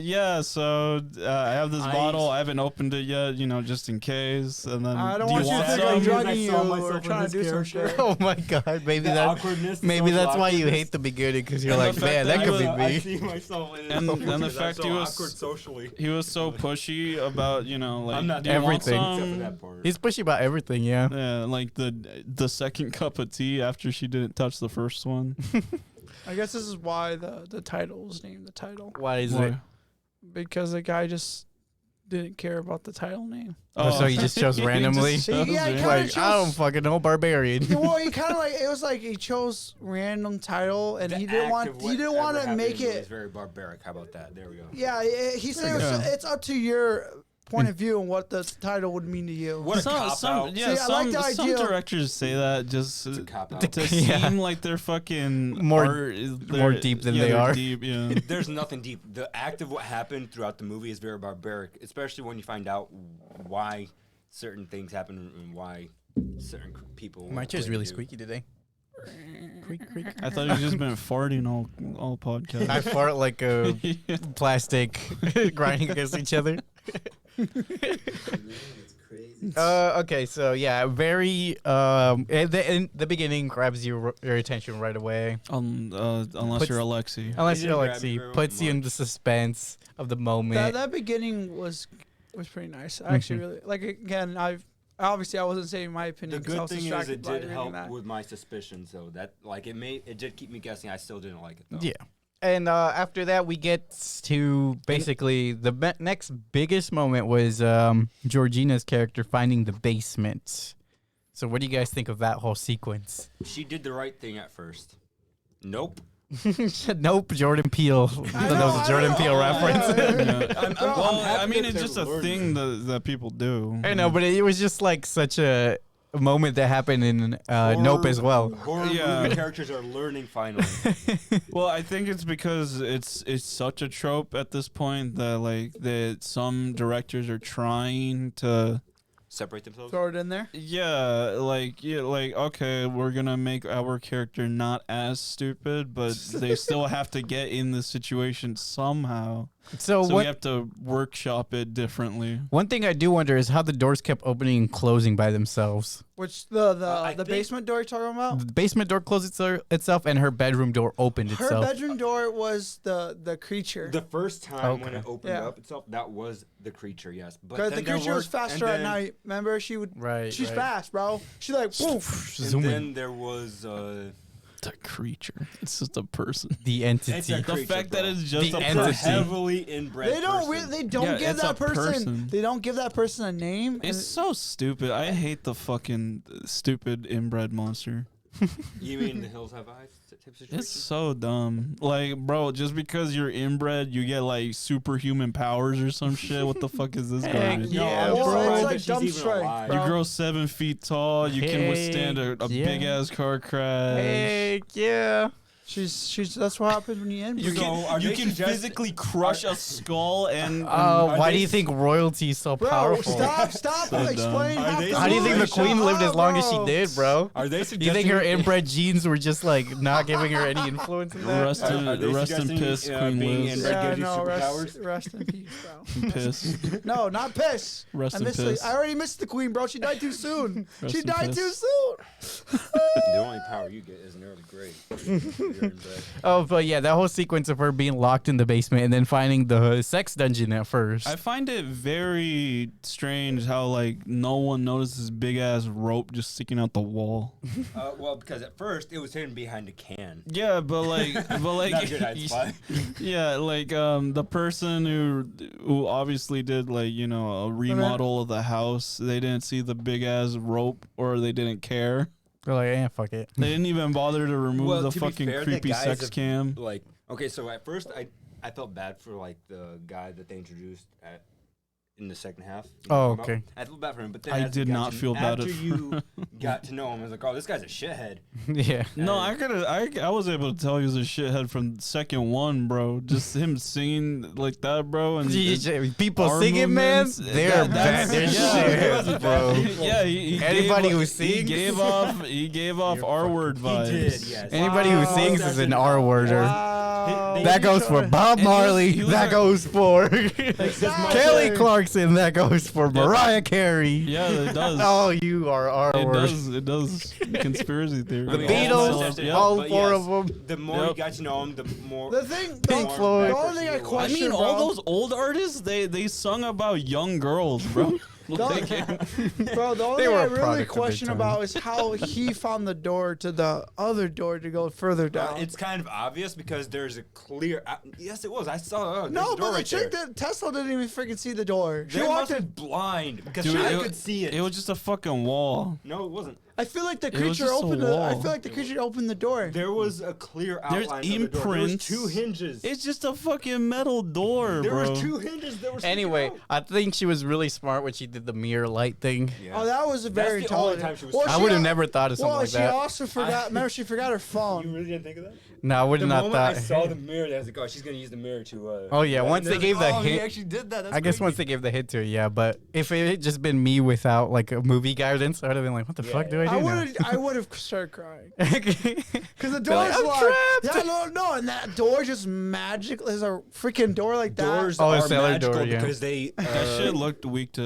yeah, so I have this bottle. I haven't opened it yet, just in case. And then, I don't do want you to want think some? I'm As I drugging you saw or myself in trying to this do some character. shit. Oh my god, maybe the that awkwardness. the maybe social that's why you awkwardness. hate the beginning because you're And the like, fact man, that that he could be was- me. I see myself in it. And the because fact I'm he so was- awkward socially. He was so pushy about, like, I'm not do you want everything. some? except for that part. He's pushy about everything, yeah. Yeah, like the second cup of tea after she didn't touch the first one. I guess this is why the title was named the title Why is Why? it? because the guy just didn't care about the title name. Oh, so he just chose He randomly? just Yeah, chose he it. kinda Like, I don't fucking know, Barbarian. Well, he kind of like it was like he chose random title and The he didn't act want of he didn't whatever want to happened make was it. very barbaric. How about that? There we go. Yeah, he said Yeah. it's up to your point of view and what the title would mean to you. What a cop-out. Yeah, See, I like the some idea. directors say that just It's a cop-out. to Yeah. seem like they're fucking More deep than they they're are. Deep, yeah. There's nothing deep. The act of what happened throughout the movie is very barbaric, especially when you find out why certain things happen and why certain people. My chair's play really you. squeaky today. Creak, creak. I thought you've just been farting all podcast. I fart like a plastic grinding against each other. It's crazy. Okay, so yeah, very in the beginning grabs your attention right away. Unless Puts- you're Aleksey. Unless He you're didn't grab me Aleksey, very puts you in much. the suspense of the moment. That beginning was pretty nice. I actually really like. Again, obviously I wasn't saying my opinion. The 'cause I good was thing is distracted it by did reading help that. with my suspicion, so that like it did keep me guessing. I still didn't like it though. Yeah. And after that, we get to basically the next biggest moment was Georgina's character finding the basement. So what do you guys think of that whole sequence? She did the right thing at first. Nope. Nope, Jordan Peele. That was a Jordan Peele reference. Well, I happy mean, that it's they're just a learning. thing that people do. I know, but it was just like such a moment that happened in Nope as well. Horror Yeah. movie characters are learning finally. Well, I think it's because it's such a trope at this point that some directors are trying to Separate themselves. Throw it in there. okay, we're gonna make our character not as stupid, but they still have to get in the situation somehow. So So we what? have to workshop it differently. One thing I do wonder is how the doors kept opening and closing by themselves. Which I the think- basement door you're talking about? The basement door closed itself, and her bedroom door opened Her itself. bedroom door was the creature. The first time when Okay. it opened Yeah. up itself, that was the creature, yes. But Because then the there creature was were- faster and at then- night. Remember, she would. Right. She's right. fast, bro. She's like, poof. And Zooming. then there was The creature. It's just a person. The entity. It's a The creature, fact that bro. it's just The a entity. person. heavily inbred. They don't. person. They don't Yeah, give it's that a person. person. They don't give that person a name. It's so stupid. I hate the fucking stupid inbred monster. You mean the hills have eyes type situation? It's so dumb. Like, bro, just because you're inbred, you get like superhuman powers or some shit. What the fuck is this Heck garbage? yeah, Well, bro. it's like She's dumb even strength, alive. bro. You grow 7 feet tall. You can withstand a Heck yeah. big ass car crash. Heck yeah. She's. That's what happens when you You inbreed. So, are can they suggesting- physically crush a skull and. Why do they you think royalty is so Bro, powerful? stop So dumb. explaining. Are half they- the How do you think the movie. queen Shut lived as up, long as she bro. did, bro? Are they Do you suggesting? think her inbred genes were just like not giving her any influence in that? Rest in, Are they rest in suggesting, piss, Queen being Liz. inbred Yeah, gives you no, superpowers? rest in peace, bro. Piss. No, not piss. Rest I in missed piss. I already missed the queen, bro. She died too soon. Rest She in died piss. too soon. The only power you get is an early grave. You're inbred. Oh, but yeah, that whole sequence of her being locked in the basement and then finding the sex dungeon at first. I find it very strange how like no one notices big ass rope just sticking out the wall. Well, because at first it was hidden behind a can. Yeah, but like, Not a good hide spot. yeah, like the person who obviously did like a remodel of the house, they didn't see the big ass rope or they didn't care. They're like, fuck it. They didn't even bother to remove Well, the to be fucking fair, the creepy guys sex have- cam. Like, okay, so at first I felt bad for like the guy that they introduced in the second half. You know Oh, what I'm talking okay. about? I felt bad for him, but then I as you did got not to- feel bad after at- you got to know him. I was like, oh, this guy's a shithead. Yeah. No, And- I was able to tell he was a shithead from second one, bro. Just him singing like that, bro, and People arm singing, man, movements, they're bad. They're shit, bro. Yeah, he Anybody gave, who he sings? gave off R word vibes. He did, yes. Anybody who Wow. sings is an R worder. Wow. They- That goes for Bob And he was- Marley. he was That like- goes for Exactly. Kelly Clarkson. That goes for Mariah Carey. Yeah, it does. Oh, you are R It word. does. It does. Conspiracy theory. The mean, Beatles, Yeah. all But four yes, of them. The more Yep. you got to know him, the more. The thing, Pink the, Floyd. the only thing I I question, mean, bro, all those old artists, they sung about young girls, bro. Like, bro, the only They thing were I a really product of their question time. about is how he found the door to the other door to go further down. It's kind of obvious because there's a clear. Yes, it was. I saw. There's no, a door but the right chick there. that Tesla didn't even freaking see the door. She They walked must in. be blind because dude, I it, could see it. it was just a fucking wall. No, it wasn't. I feel like the was creature just a opened the. I wall. feel like the creature opened the door. There was a clear There's outline. Of the door. There was imprints. 2 hinges. It's just a fucking metal door, There bro. was 2 hinges. That were Anyway, sticking I think she was really smart when she did the mirror light thing. out. Oh, that was a very That's the only intelligent. time she was. Well, I she would have al- never thought of something Well, like she that. also forgot. Remember, she forgot her You phone. really didn't think of that? No, I would The not moment I thought. saw the mirror, I was like, "Oh, she's gonna use the mirror to." Oh, yeah, once they gave the He hint- actually did that. That's I guess crazy. once they gave the hint to it, yeah. But if it had just been me without like a movie guidance, I would have been like, "What the fuck do I do now?" I would have started crying Okay. because the Be door's like, "I'm locked. trapped." Yeah, no, and that door just magic. There's a freaking door like that. Doors Oh, the are cellar magical door, yeah. because they. That shit looked weak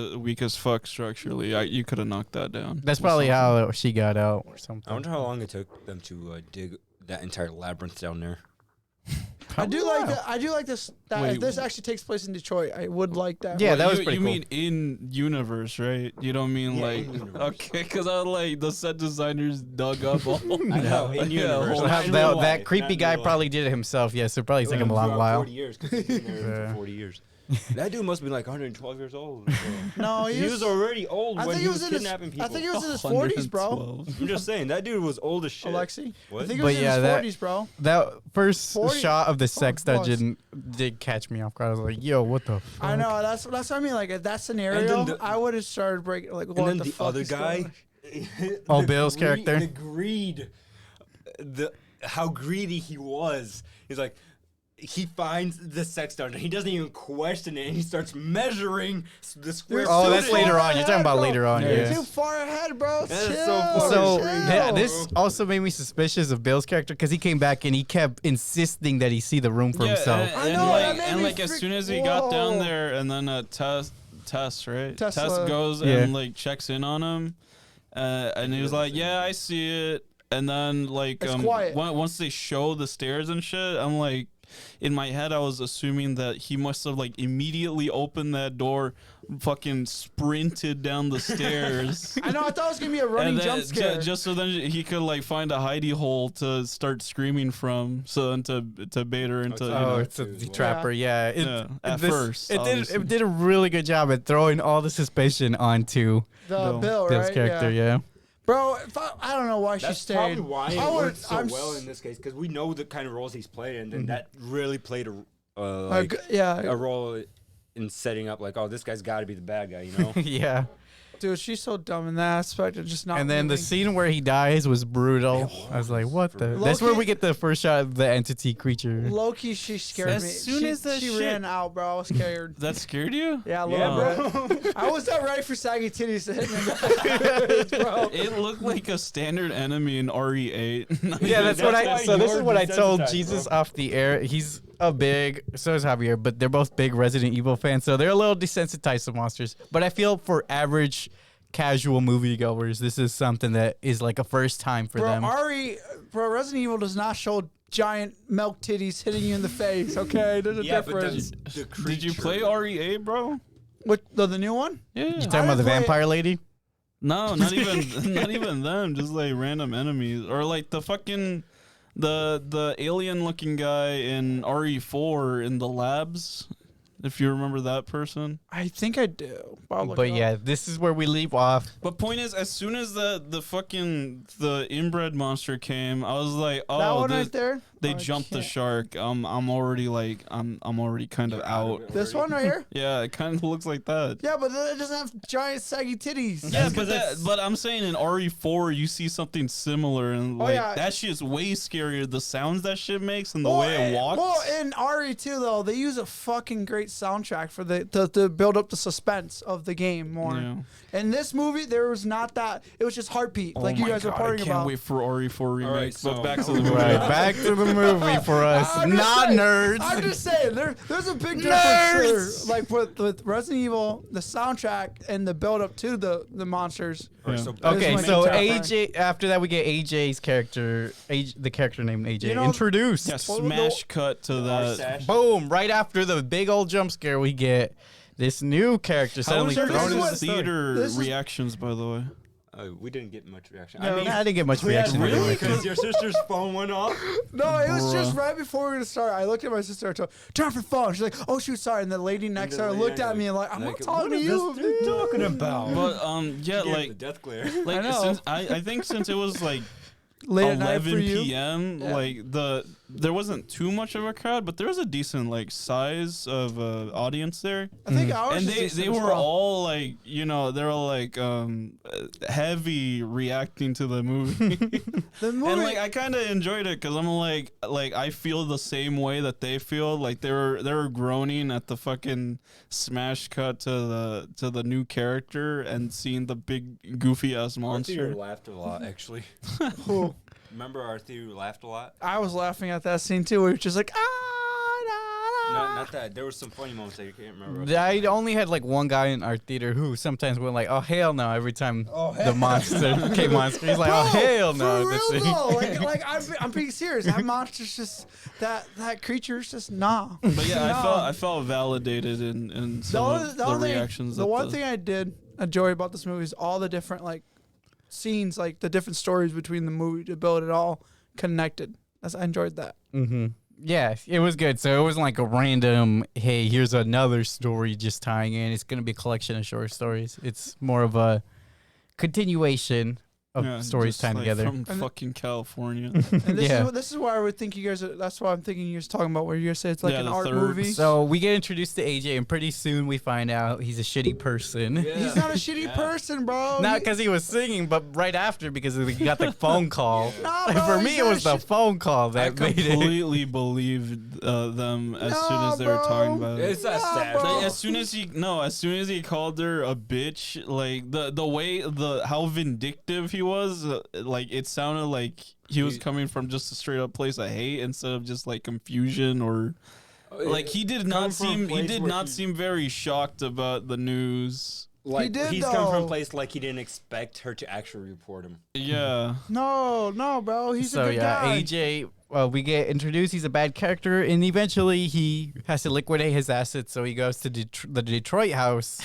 as fuck structurally. You could have knocked that down. That's with probably something. how she got out or something. I wonder how long it took them to dig that entire labyrinth down there. I do like that. I do like this. That Wait. if this actually takes place in Detroit, I would like that. Yeah, Well, that was you, pretty you cool. mean in universe, right? You don't mean Yeah, like in universe. okay, because I was like the set designers dug up all. I know, in Yeah, universe. whole- Not in real that life, creepy not in guy real life. probably did it himself. Yeah, so it probably took him a long Throughout while. 40 years, 'cause he's been there Yeah. for 40 years. That dude must be like 112 years old. No, He was already old I when think he was in his. kidnapping people. I think he was in his 40s, bro. 112. I'm just saying, that dude was old as shit. Alexi. What? I think he But was in yeah, his that- 40s, bro. That first 40 shot of the sex plus. dungeon did catch me off guard. I was like, "Yo, what the?" Fuck? I know. That's what I mean. Like in that scenario, the- I would have started breaking. Like, what And then the the fuck other is guy. going Oh, the Bill's character? The greed. How greedy he was. He's like, he finds the sex dungeon. He doesn't even question it. And he starts measuring the square. You're Oh, too that's far later on. You're talking ahead, about bro. later on. You're Yeah. too far ahead, bro. That is Chill. so far. So chill. this also made me suspicious of Bill's character because he came back and he kept insisting that he see the room for himself. I And, know, like, that made and me like as freak- soon as he got down Whoa. there, and then Tess, right? Tess Tesla. goes Yeah. and like checks in on him, and he was like, "Yeah, I see it." And then like It's quiet. once they show the stairs and shit, I'm like, in my head, I was assuming that he must have like immediately opened that door, fucking sprinted down the stairs. I know. I thought it was gonna be a running And then jump scare. just so then he could like find a hidey hole to start screaming from, so then to bait her into. Oh, Oh, know, it's a too, as well. trapper. Yeah. Yeah, at first, obviously. it did a really good job at throwing all the suspicion onto the Bill. Bill, Bill's right? character. Yeah. Bro, if I don't know why she That's stayed. probably why it I would- worked so I'm well s- in this case, because we know the kind of roles he's played, and then that really played a Like, yeah, a role in setting up like, oh, this guy's got to be the bad guy, you know? Yeah. dude, she's so dumb in that aspect of just not. And then the moving. scene where he dies was brutal. I was like, what the? That's where Loki- we get the first shot of the entity creature. Loki, she scared As me. soon she, as that she shit- ran out, bro, I was scared. That scared you? Yeah, a Yeah, little bit. I was not ready for saggy titties to hit me, bro. It looked like a standard enemy in RE8. Yeah, that's what That's I. why So this is you're what I told desensitized, Jesus bro. off the air. He's a big. So is Javier, but they're both big Resident Evil fans, so they're a little desensitized to monsters. But I feel for average, casual moviegoers, this is something that is like a first time for Bro, them. Bro, Resident Evil does not show giant milk titties hitting you in the face. Okay, there's a yeah, but difference. the Did you creature- play RE8, bro? What the new one? Yeah. You talking about the play it. vampire lady? No, not even not even them. Just like random enemies, or like the fucking the alien looking guy in RE4 in the labs. If you remember that person. I think I do. I'll look But it up. yeah, this is where we leave off. But point is, as soon as the inbred monster came, I was like, that oh, one this, right there. they Oh, I jumped the can't. shark. I'm already like I'm already kind of out. This one right here. Yeah, it kind of looks like that. Yeah, but it doesn't have giant saggy titties. Yeah, That's but 'cause that's- but I'm saying in RE4 you see something similar, and like yeah. that shit's way scarier. The sounds that shit makes and the Well, way it walks. Well, in RE2 though, they use a fucking great soundtrack for to build up the suspense of the game more. Yeah. In this movie, there was not that. It was just heartbeat, Oh like you my guys were God, I partying can't about. wait for RE4 remake. right, but so- back to the movie. Right, back to the movie for us, I'm just not saying- nerds. I'm just saying, there's a big Nerds! difference there. Like with Resident Evil, the soundtrack and the build up to the monsters. Alright, Yeah. so Okay, This is so my main AJ. After that, we get AJ's character, the character named AJ, You know- introduced. Yeah, smash cut to that. Sash. Boom! Right after the big old jump scare, we get this new character How suddenly was So this thrown is in what- the everyone's theater this is- reactions, by the way? We didn't get much reaction. No, I didn't get much we had reaction. really because your sister's phone went off. No, it was just Bruh. right before we were gonna start. I looked at my sister. I told her, turn off your phone. She's like, oh shoot, sorry. And the lady next to her looked at me and like, I'm not talking to you. What is this dude talking about? But yeah, The like death glare. like I know. since I think since it was like Late at night for 11 you. p.m. Yeah. like there wasn't too much of a crowd, but there was a decent like size of audience there. I think ours And is they decent as were well. all like, you know, they're all like heavy reacting to the movie. The movie. And like I kind of enjoyed it because I'm like I feel the same way that they feel. Like they were groaning at the fucking smash cut to the new character and seeing the big goofy ass Our monster. theater laughed a lot, actually. Cool. Remember our theater laughed a lot? I was laughing at that scene too. Where it's just like Not that. There was some funny moments that you can't remember. I only had like one guy in our theater who sometimes went like, "Oh hell no!" every time the monster, monster, he's like, "Oh hell no!" For That's real it. though, like I'm being serious. That monster's just that creature's just nah. But yeah, Nah. I felt validated in The some only- of the the only- reactions. The that one thing I did enjoy about this movie is all the different like scenes, like the different stories between the movie to build it all connected. I enjoyed that. Mm-hmm. Yeah, it was good. So it wasn't like a random, hey, here's another story just tying in. It's going to be a collection of short stories. It's more of a continuation of stories just, tying like, together. from fucking California. And this Yeah. this is why I would think you guys. That's why I'm thinking you guys talking about where you guys say it's like Yeah, an the art third. movie. So we get introduced to AJ, and pretty soon we find out he's a shitty person. He's not a shitty person, bro. Not because he was singing, but right after because he got the phone call. Nah, bro, For me, he's it not was the phone call I that made it. completely believed them as soon Nah, as they were bro. talking about it. It's not Nah, sad. bro. Like, as soon as he called her a bitch, like the way how vindictive he was, like it sounded like he was coming from just a straight up place of hate instead of just like confusion or like he did not seem very shocked about the news. Like He did, he's coming from though. a place like he didn't expect her to actually report him. Yeah. No, bro. He's So a good yeah, guy. AJ. We get introduced. He's a bad character, and eventually he has to liquidate his assets. So he goes to the Detroit house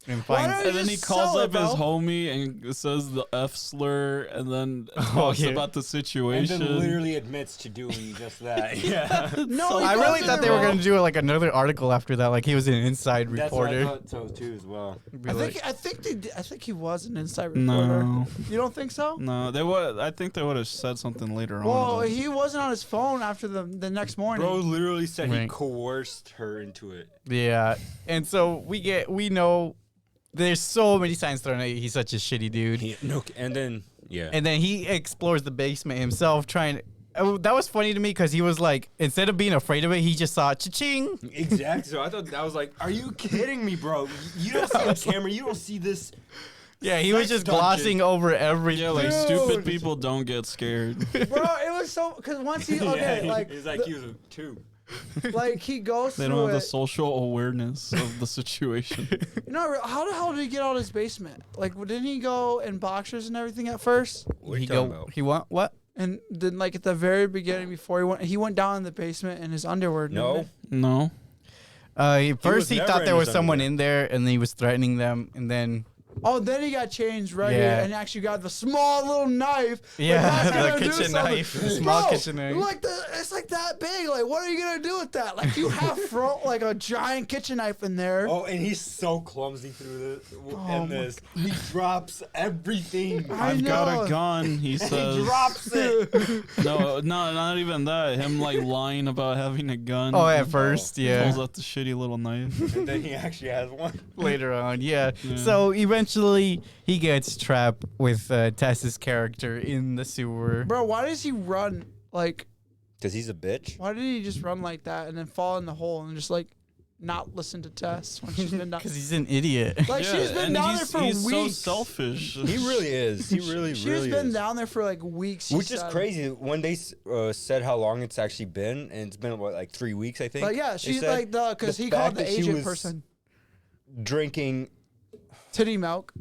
and Why finds. don't And then he just calls sell it, up his bro. homie and says the F slur and then talks yeah. about the And situation. then literally admits to doing just that. Yeah. No, he I really doesn't, thought they were bro. gonna do like another article after that, like he was an inside That's what I reporter. thought so too as well. Be I like- think he was an inside reporter. No. You don't think so? No, they would. I think they would have said something later Well, on. he wasn't on his phone after the next morning. Bro literally said he Right. coerced her into it. Yeah, and so we know there's so many signs thrown at you. He's such a shitty dude. And then And then he explores the basement himself, trying. Oh, that was funny to me because he was like, instead of being afraid of it, he just saw cha-ching. exactly. So I thought that was like, are you kidding me, bro? You don't see a camera. You don't see this. Yeah, he was Sex just dungeon. glossing over everything. Yeah, like Dude. stupid people don't get scared. Bro, it was so because once he okay, like he's like he was a two. like he goes They through don't have the it. social awareness of the situation. You know, how the hell did he get out of his basement? Like, didn't he go in boxers and everything at first? What are you He talking go. about? He want what? And then, like at the very beginning, before he went down in the basement in his underwear. didn't No. he? No. First he never thought in there was his someone underwear. in there, and he was threatening them, and then Oh, then he got changed right Yeah. here and actually got the small little knife. Yeah, that's the gonna do kitchen something. knife, the small Bro, kitchen knife. Like it's like that big. Like, what are you gonna do with that? Like, you have like a giant kitchen knife in there. Oh, and he's so clumsy through this. my This, he drops everything. I I've got know. a gun, he He says. drops it. No, not even that. Him like lying about having a gun. oh, at first, yeah. Pulls out the shitty little knife. And then he actually has one. Later on, yeah. Yeah. So eventually he gets trapped with Tess's character in the sewer. Bro, why does he run like? Because he's a bitch. Why did he just run like that and then fall in the hole and just like not listen to Tess when she's been down? Because he's an idiot. Like, she's been and down there he's, for he's weeks. so selfish. He really is. He really, She's really been is. down there for like weeks. she Which is said. crazy. When they said how long it's actually been, and it's been what, like 3 weeks, I think. But yeah, they she's said? like because the he called fact the that she agent was person drinking. titty milk.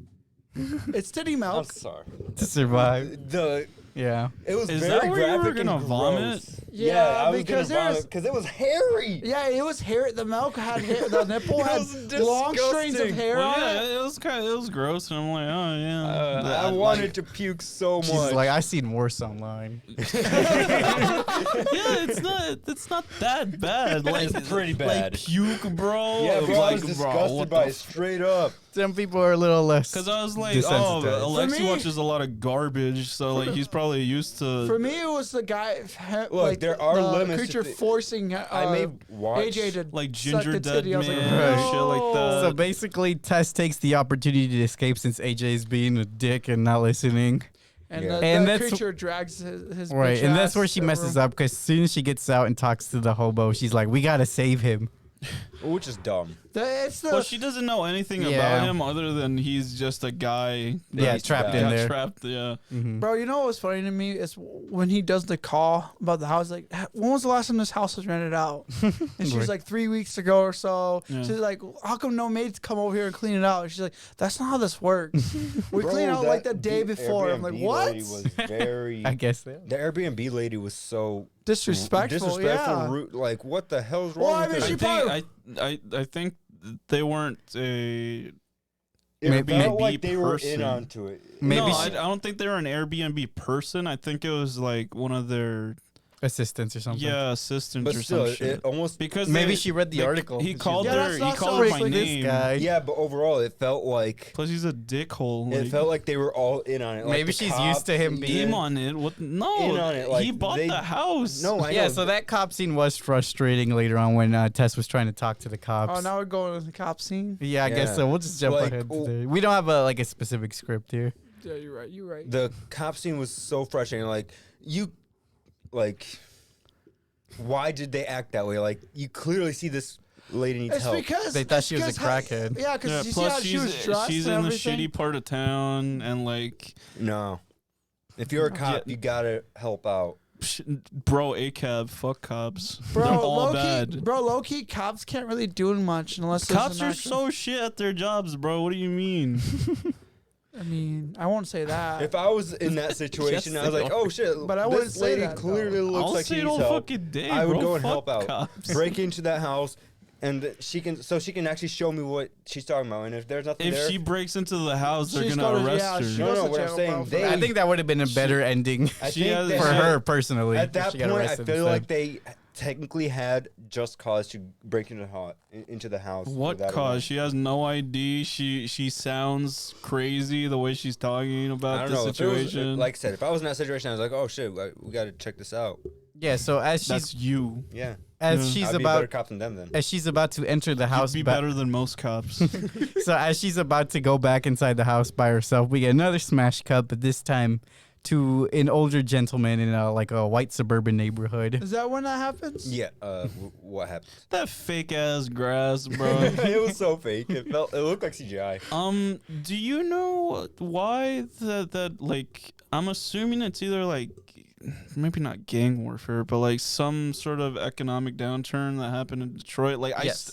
It's titty I'm milk. sorry. To survive. The Yeah. it was Is very that where you were graphic gonna and vomit? gross. Yeah, because there's because it was hairy. yeah, it was hair. The milk had hair. The nipple had was long strings of disgusting. hair Well, on yeah, it. it was gross, and I'm like, oh yeah. I wanted to puke so She's much. like, I seen worse online. Yeah, it's not that bad. Like It's pretty bad. Like puke, bro. yeah, bro, I like, was bro, disgusted what by the it straight up. Some people are a little less. Because I was like, oh, desensitized. Alexi me- watches a lot of garbage, so like he's probably used to. For me, it was the guy. Like, there are the limits creature to the- forcing. I may watch. AJ to like suck Ginger the Dead titty. I was like, Man, no. shit like that. So basically, Tess takes the opportunity to escape since AJ is being a dick and not listening. And, Yeah. And the that's- creature drags his Right, bitch and that's ass where she to the messes room. up because as soon as she gets out and talks to the hobo, she's like, "We gotta save him." Which is dumb. It's the Well, she doesn't know anything Yeah. about him other than he's just a guy. Yeah, that trapped got in there. Trapped, yeah. Mhm. bro. You know what was funny to me is when he does the call about the house. Like, when was the last time this house was rented out? And she's Right. like 3 weeks ago or so. Yeah. She's like, how come no maids come over here and clean it out? And she's like, that's not how this works. We Bro, clean out like the that day before. I'm like, Airbnb what? lady was very. I guess so. The Airbnb lady was so Disrespectful. Yeah. rude. Like, what the hell's wrong Well, I with mean, her? she I think they weren't a. It maybe- felt maybe like they were person. in onto it. Maybe no, she- I don't think they were an Airbnb person. I think it was like one of their Assistants or something. assistants But or still, some shit. it almost. because Maybe they- she read the they- article. He She's called like, Yeah, her. that's He not called so her by for this name. guy. Yeah, but overall, it felt like Plus, he's a dickhole. it felt like they were all in on it. Like Maybe the she's cops used to him and being- in on it. What? No, In on it, he like, bought they- the house. No, I Yeah, know. so that cop scene was frustrating later on when Tess was trying to talk to the cops. Oh, now we're going to the cop scene. Yeah, I guess Yeah. so. We'll just jump Like, ahead. oh. To we don't have a specific script here. Yeah, you're right. You're right. the cop scene was so frustrating. Like why did they act that way? Like, you clearly see this lady needs It's help. because They thought it's she was a 'cause crackhead. Yeah, because Yeah, you see plus how she was dressed she's and in the everything? shitty part of town, and like, No, if you're a cop, you gotta help out. bro, ACAB, fuck cops. Bro, They're all low-key, bad. low key, cops can't really do much unless there's Cops an are action. so shit at their jobs, bro. What do you mean? I mean, I won't say that. If I was in that situation, Yes, I was they like, are. "Oh shit!" But I wouldn't this say lady that, though. clearly looks I'll like say she it needs all help. fucking day, I would bro. go and Fuck help out, cops. break into that house, and she can actually show me what she's talking about. And if there's nothing If there, she breaks into the house, they're She's gonna gotta- arrest yeah, her. she No, goes no, to what I'm jail, saying, bro, for they- that. I think that would have been a better ending I She think has- they for had- her personally. At if that she got point, I arrested feel instead. like they technically had just cause to break into the house. What without a cause? warrant. She has no ID. She sounds crazy the way she's talking I about don't the know. If it was, situation. like I said, if I was in that situation, I was like, "Oh shit, we got to check this out." yeah. So as That's she's you. Yeah, as Yeah. she's I'd be a better about cop than them then. as she's about to enter the You'd house, be ba- better than most cops. so as she's about to go back inside the house by herself, we get another smash cut, but this time to an older gentleman in a white suburban neighborhood. Is that when that happens? Yeah. What happened? that fake ass grass, bro. It was so fake. It looked like CGI. Do you know why that like? I'm assuming it's either like maybe not gang warfare, but like some sort of economic downturn that happened in Detroit. Like Yes.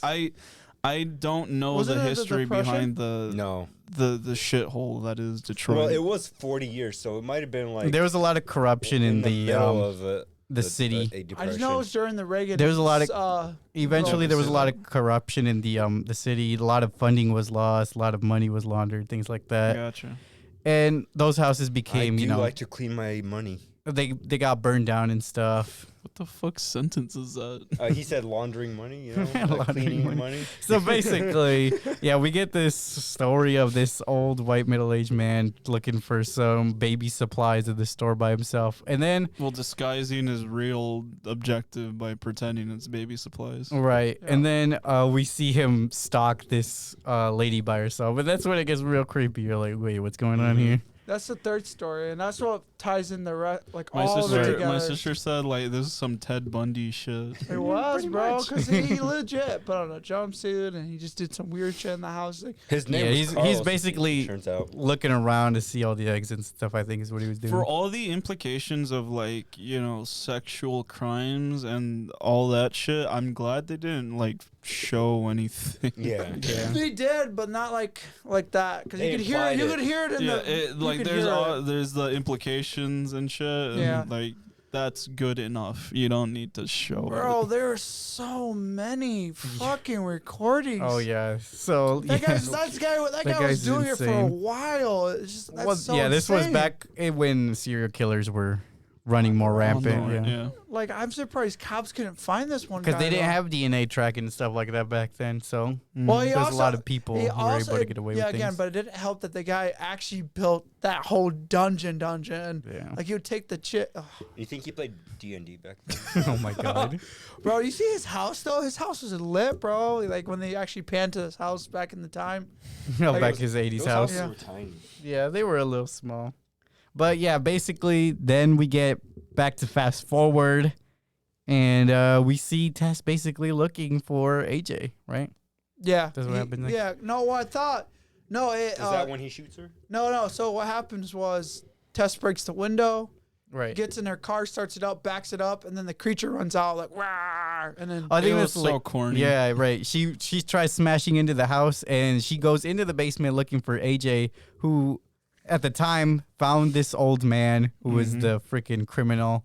I don't know Was the it the history Depression? behind the No. the shithole that is Detroit. Well, it was 40 years, so it might have been like There was a lot of corruption in the middle of the city. a I depression. just know it was during the Reagan. There was a lot of- Eventually, there was a lot Opposite. of corruption in the city. A lot of funding was lost. A lot of money was laundered. Things like that. Gotcha. And those houses I became, do like to clean my money. they got burned down and stuff. What the fuck sentence is that? He said laundering money, you know, like Laundering cleaning money. money. So basically, yeah, we get this story of this old white middle-aged man looking for some baby supplies at the store by himself, and then Well, disguising his real objective by pretending it's baby supplies. right, Yeah. and then we see him stalk this lady by herself, and that's when it gets real creepy. You're like, wait, what's going on here? That's the third story, and that's what ties in the My all of it sister, together. my sister said like this is some Ted Bundy shit. It was, Pretty bro, much. because he legit put on a jumpsuit and he just did some weird shit in the house. Like, His name Yeah, was he's Carlos, basically turns out. looking around to see all the exits and stuff. I think is what he was doing. For all the implications of like sexual crimes and all that shit, I'm glad they didn't like show anything. Yeah. Yeah. they did, but not like that, because They you could hear implied you it. could hear it in Yeah, the like could there's hear all, it. there's the implications and shit. And Yeah. like that's good enough. You don't need to show Bro, it. there are so many fucking recordings. Oh yeah. So That yeah. guy was guy's doing it for a insane. while. It's just that's Well, so yeah, this was insane. back when serial killers were running more rampant. Yeah. Like, I'm surprised cops couldn't find this one guy. Because they didn't though. have DNA tracking and stuff like that back then, so Well, he there's also, a lot of people he who were also- able to get away with yeah, things. again, but it didn't help that the guy actually built that whole dungeon. Yeah. Like, he would take the chip. You think he played D&D back then? Oh my god. Bro, you see his house, though? His house was lit, bro. Like, when they actually panned to his house back in the time. No, Like, back it his 80s Those house. houses Yeah. were tiny. Yeah, they were a little small. But yeah, basically, then we get back to fast forward, and we see Tess basically looking for AJ, right? Yeah. That's what happened next? Yeah. No, what I thought. No, it. Is that when he shoots her? No. So what happens was Tess breaks the window, Right. gets in her car, starts it up, backs it up, and then the creature runs out like, "Rawr," and then I think It was that's so like, corny. yeah, right. She tries smashing into the house, and she goes into the basement looking for AJ, who at the time found this old man who was the freaking criminal.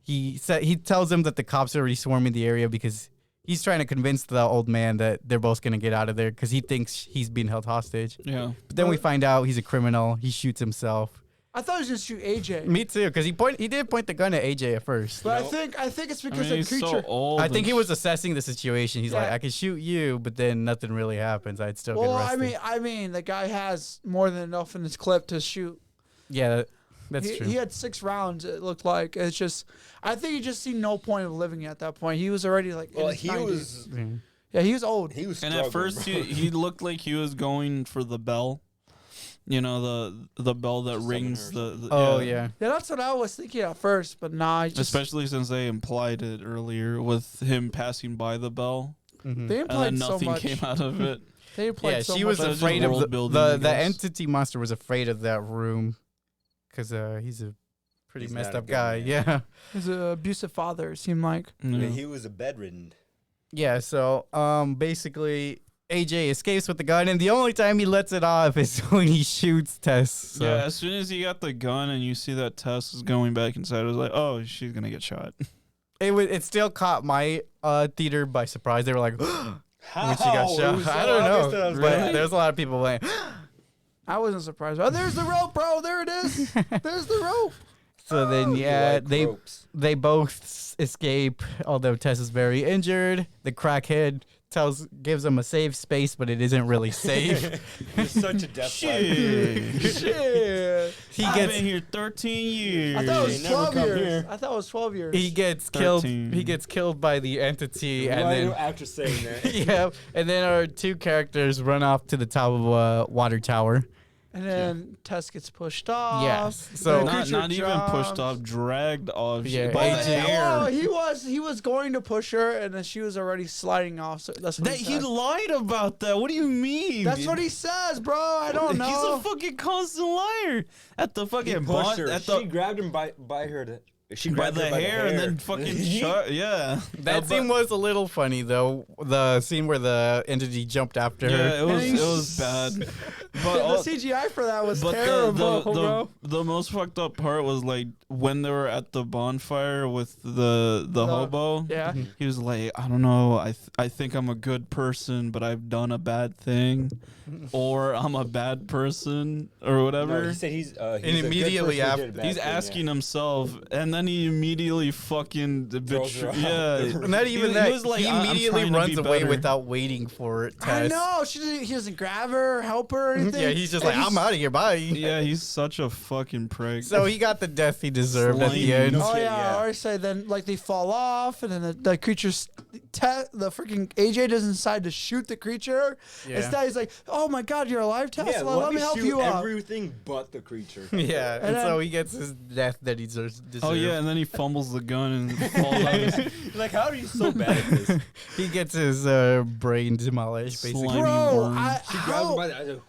He tells him that the cops are already swarming the area because he's trying to convince the old man that they're both gonna get out of there because he thinks he's being held hostage. Yeah. But then we find out he's a criminal. He shoots himself. I thought he was gonna shoot AJ. Me too, because he did point the gun at AJ at first. But Nope. I think it's I because mean, the he's creature. so old. I think he and was assessing the situation. He's like, Yeah. I can shoot you, but then nothing really happens. I'd still Well, get arrested. I mean, the guy has more than enough in his clip to shoot. Yeah, that's he, true. He had 6 rounds. It looked like it's just. I think he just seen no point of living at that point. He was already like. in Well, his he 90s. was. Yeah, he was old. He was. And Struggling, at first, bro. he looked like he was going for the bell. You know, the bell that Summon rings her. the Oh yeah. Yeah, that's what I was thinking at first, but nah. He just, Especially since they implied it earlier with him passing by the bell, Mhm. they and implied then so nothing much. came out of it. They implied Yeah, so she much. was That was just afraid of world building, I the guess. entity monster was afraid of that room because he's a pretty He's messed not a up good guy. man. Yeah. He's an abusive father. It seemed like. Yeah. Yeah, he was a bedridden. Yeah. So basically AJ escapes with the gun, and the only time he lets it off is when he shoots Tess. So. Yeah, as soon as he got the gun and you see that Tess is going back inside, I was like, oh, she's gonna get shot. It still caught my theater by surprise. They were like, How? when she got It shot. was so I don't obvious that I know, was but gonna- there's a lot of people like. I wasn't surprised. Oh, there's the rope, bro. There it is. There's the rope. So then, You yeah, like they ropes. they both escape. Although Tess is very injured, the crackhead gives them a safe space, but it isn't really safe. You're such a death Shit. Shit. he I've gets been here 13 years. I thought it They was never 12 come years. here. I thought it was 12 years. he gets killed. 13. He gets killed by the entity, and Right then after saying that. yeah, and then our 2 characters run off to the top of a water tower. and then Tess gets pushed off. Yes. The So not creature even pushed jumps. off, dragged off. Yeah, by the AJ. hair. Oh, he was going to push her, and then she was already sliding off. So that's what That, he he said. lied about that. What do you mean? That's what he says, bro. I don't know. He's a fucking constant liar. At the He fucking pushed bond, her. at She the grabbed him by her. She by grabbed the her by hair and then fucking shot. Yeah, that scene was a little funny though. The scene where the entity jumped after her. Yeah, it was bad. But the all- CGI for that was But terrible, bro. the most fucked up part was like when they were at the bonfire with the hobo. Yeah. He was like, I don't know, I think I'm a good person, but I've done a bad thing, or I'm a bad person, or whatever. No, he said he's a immediately good person who after- did a bad He's thing, asking himself, and then he immediately fucking Throws her out. yeah. Not even He that. was like, he I'm immediately trying to runs be away better. without waiting for Tess. I know. He doesn't grab her, help her, or anything. Yeah, he's just And like, I'm out of here, bye. Yeah, he's such a fucking prick. So he got the death he deserved at the Slimy. end. Oh Okay, yeah, yeah. or say then like they fall off, and then the creature's the freaking AJ doesn't decide to shoot the creature. Yeah. Instead, he's like, "Oh my God, you're alive, Tess. Yeah, Well, let me help shoot you out." everything but the creature. Yeah, and then- so he gets his death that he deserves. Oh yeah, and then he fumbles the gun and falls out. His Like, how are you so bad at this? He gets his brain demolished, basically. Slimy Bro, worm. She grabs him by the.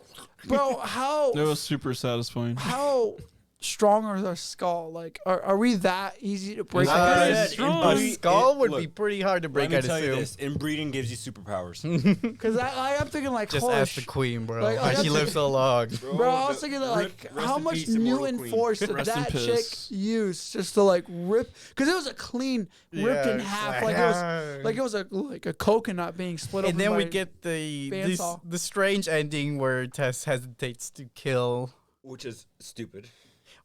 bro, how It was super satisfying. how strong or their skull? Like, are we that easy to break? Like out I of? said, strong. A skull would be look, pretty hard to break, Let I'd me tell you assume. this: inbreeding gives you superpowers. Because I'm thinking like, Just holy ask the queen, bro. like, how she I'm lives so long. Bro, I was thinking that, like, rest how in much peace, Immortal Newton Queen. force did Rest in that chick piss. use just to like rip? Because it was a clean ripped in Yeah, half, it's like it was like a coconut being split open. And then we by- get the bandsaw. the strange ending where Tess hesitates to kill. Which is stupid.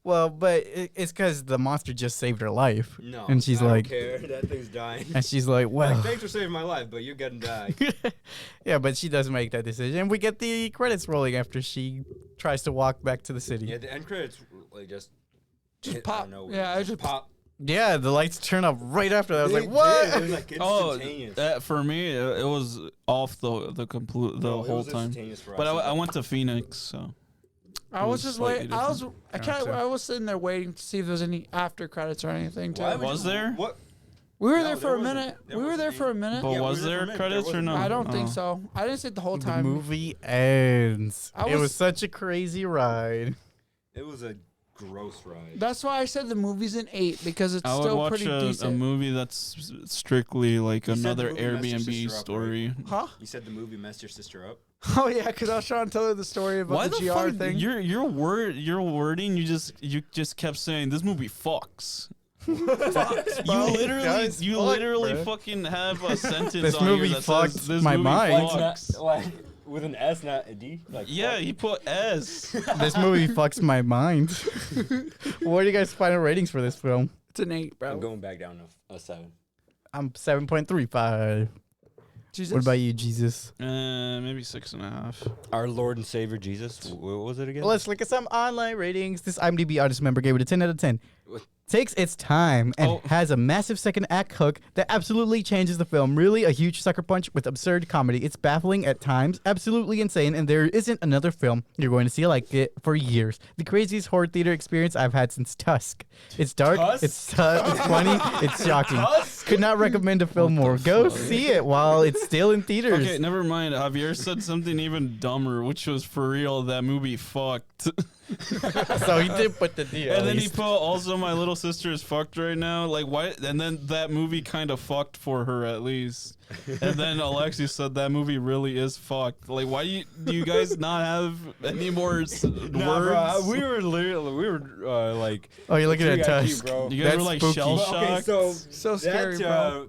Well, but it's because the monster just saved her life. No, And she's I like- don't care. That thing's dying. And she's like, well. Like, thanks for saving my life, but you're gonna die. Yeah, but she does make that decision. And we get the credits rolling after she tries to walk back to the city. Yeah, the end credits like just hit pop. out of nowhere. Yeah, it just pop. Yeah, the lights turn up right after that. I was They like, what? did. It was like Oh, instantaneous. that for me, it was off the complete the No, it whole was time. instantaneous for But us. I went to Phoenix, so I was was just slightly waiting. I was Gotcha. I was sitting there waiting to see if there was any after credits or anything. Too. Why would Was you- there? What? We were No, there there for a wasn't. minute. There We were wasn't there any. for a minute. But Yeah, we was were there for there a minute. credits There or no? I don't think Oh. so. I didn't sit the whole The time. movie ends. I It was was- such a crazy ride. It was a gross ride. That's why I said the movie's an 8 because it's I would still watch pretty a decent. movie that's strictly like You said the another movie messed your Airbnb sister up, story. Huh? You said the movie messed your sister up. Oh yeah, because I was trying to tell her the story about Why the the GR fuck? thing. Your wording, you just kept saying this movie fucks. Bro, You it literally, does you fuck, literally bro. fucking have a sentence This on here movie that fucked says this my movie mind. fucks. Like with an S, not a D. Like Yeah, fuck. he put S. This movie fucks my mind. What are you guys' final ratings for this film? It's an 8, bro. I'm going back down to a 7. I'm 7.35. Jesus. What about you, Jesus? Maybe 6.5. Our Lord and Savior Jesus. What was it again? Let's look at some online ratings. This IMDb artist member gave it a 10 out of 10. What? Takes its time and Oh. has a massive second act hook that absolutely changes the film. Really a huge sucker punch with absurd comedy. It's baffling at times, absolutely insane, and there isn't another film you're going to see like it for years. The craziest horror theater experience I've had since Tusk. It's dark, Tusk? it's funny, it's shocking. Could not recommend a film more. Go see it while it's still in theaters. Okay, never mind. Javier said something even dumber, which was for real. That movie fucked. So he did put the D. And then he put also my little sister is fucked right now. Like why? And then that movie kind of fucked for her at least. And then Aleksey said that movie really is fucked. Like why do you guys not have any more words? we were literally like. Oh, you're looking at 3 IQ, Tusk. bro. You guys That's were like spooky. shell But, shocked. okay, so So scary, bro.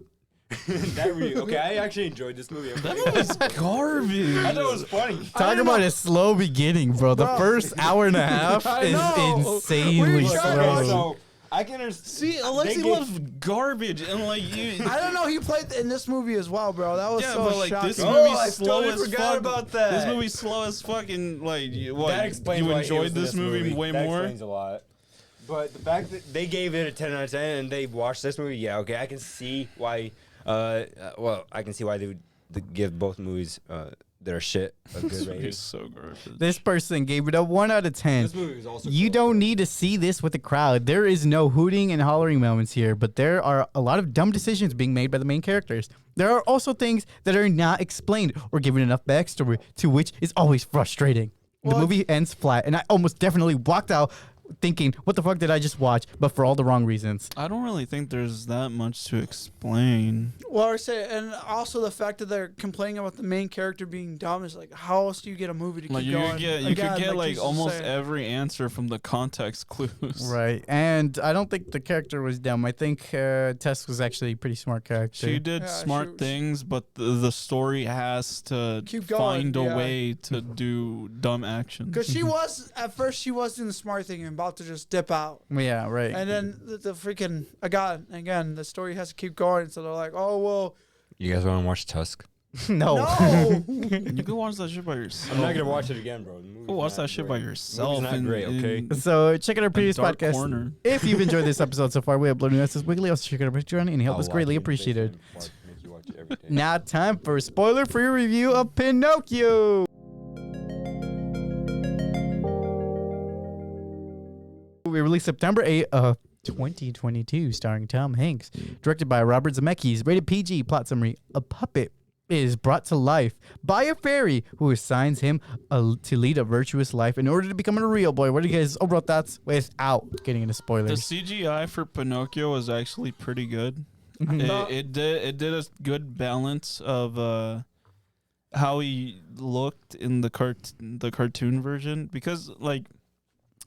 That really okay. I actually enjoyed this movie. That movie's garbage. I thought it was funny. Talk about a slow beginning, bro. The Bro. first hour and a half I is know. insanely We tried slow. to- So I can understand. See, Aleksey loves garbage, and like you. I don't know. He played in this movie as well, bro. That was Yeah, so but like shocking. this Oh, movie's I slow totally as forgot fuck. about that. This movie's slow as fucking like what? That explains you why it enjoyed was in this movie way that more. explains a lot. But the fact that they gave it a 10 out of 10 and they watched this movie, yeah, okay, I can see why. Well, I can see why they would give both movies that are shit a good This rating. movie's so garbage. This person gave it a 1 out of 10. This movie was also. You cool. don't need to see this with a crowd. There is no hooting and hollering moments here, but there are a lot of dumb decisions being made by the main characters. There are also things that are not explained or given enough backstory, to which is always frustrating. The Well, movie ends flat, and I almost definitely walked out thinking, what the fuck did I just watch? But for all the wrong reasons. I don't really think there's that much to explain. Well, I say, and also the fact that they're complaining about the main character being dumb is like, how else do you get a movie to Like keep you going? could get, you Again, could get like Jesus was almost saying. every answer from the context clues. Right. And I don't think the character was dumb. I think Tess was actually a pretty smart character. She did Yeah, smart she- things, but the story has to Keep going, find a yeah. way to do dumb actions. Because she was, at first, she was doing the smart thing and about to just dip out. Yeah, right. And then the freaking, again, the story has to keep going. So they're like, oh, well, You guys want to watch Tusk? no. no. You can watch that shit by yourself. I'm not gonna watch it again, bro. The movie's Go watch not that shit by great. yourself. not in- great, okay? in So check out our a previous dark podcast. corner. If you've enjoyed this episode so far, we upload new episodes weekly. Also check out our Patreon and help I'll us watch greatly it in the appreciated. basement and make you watch it every day. Now time for a spoiler-free review of Pinocchio. We released September 8th of 2022, starring Tom Hanks. Directed by Robert Zemeckis. Rated PG. Plot summary. A puppet is brought to life by a fairy who assigns him to lead a virtuous life in order to become a real boy. What are you guys' overall thoughts without getting into The spoilers? CGI for Pinocchio was actually pretty good. It did a good balance of how he looked in the cartoon version, because like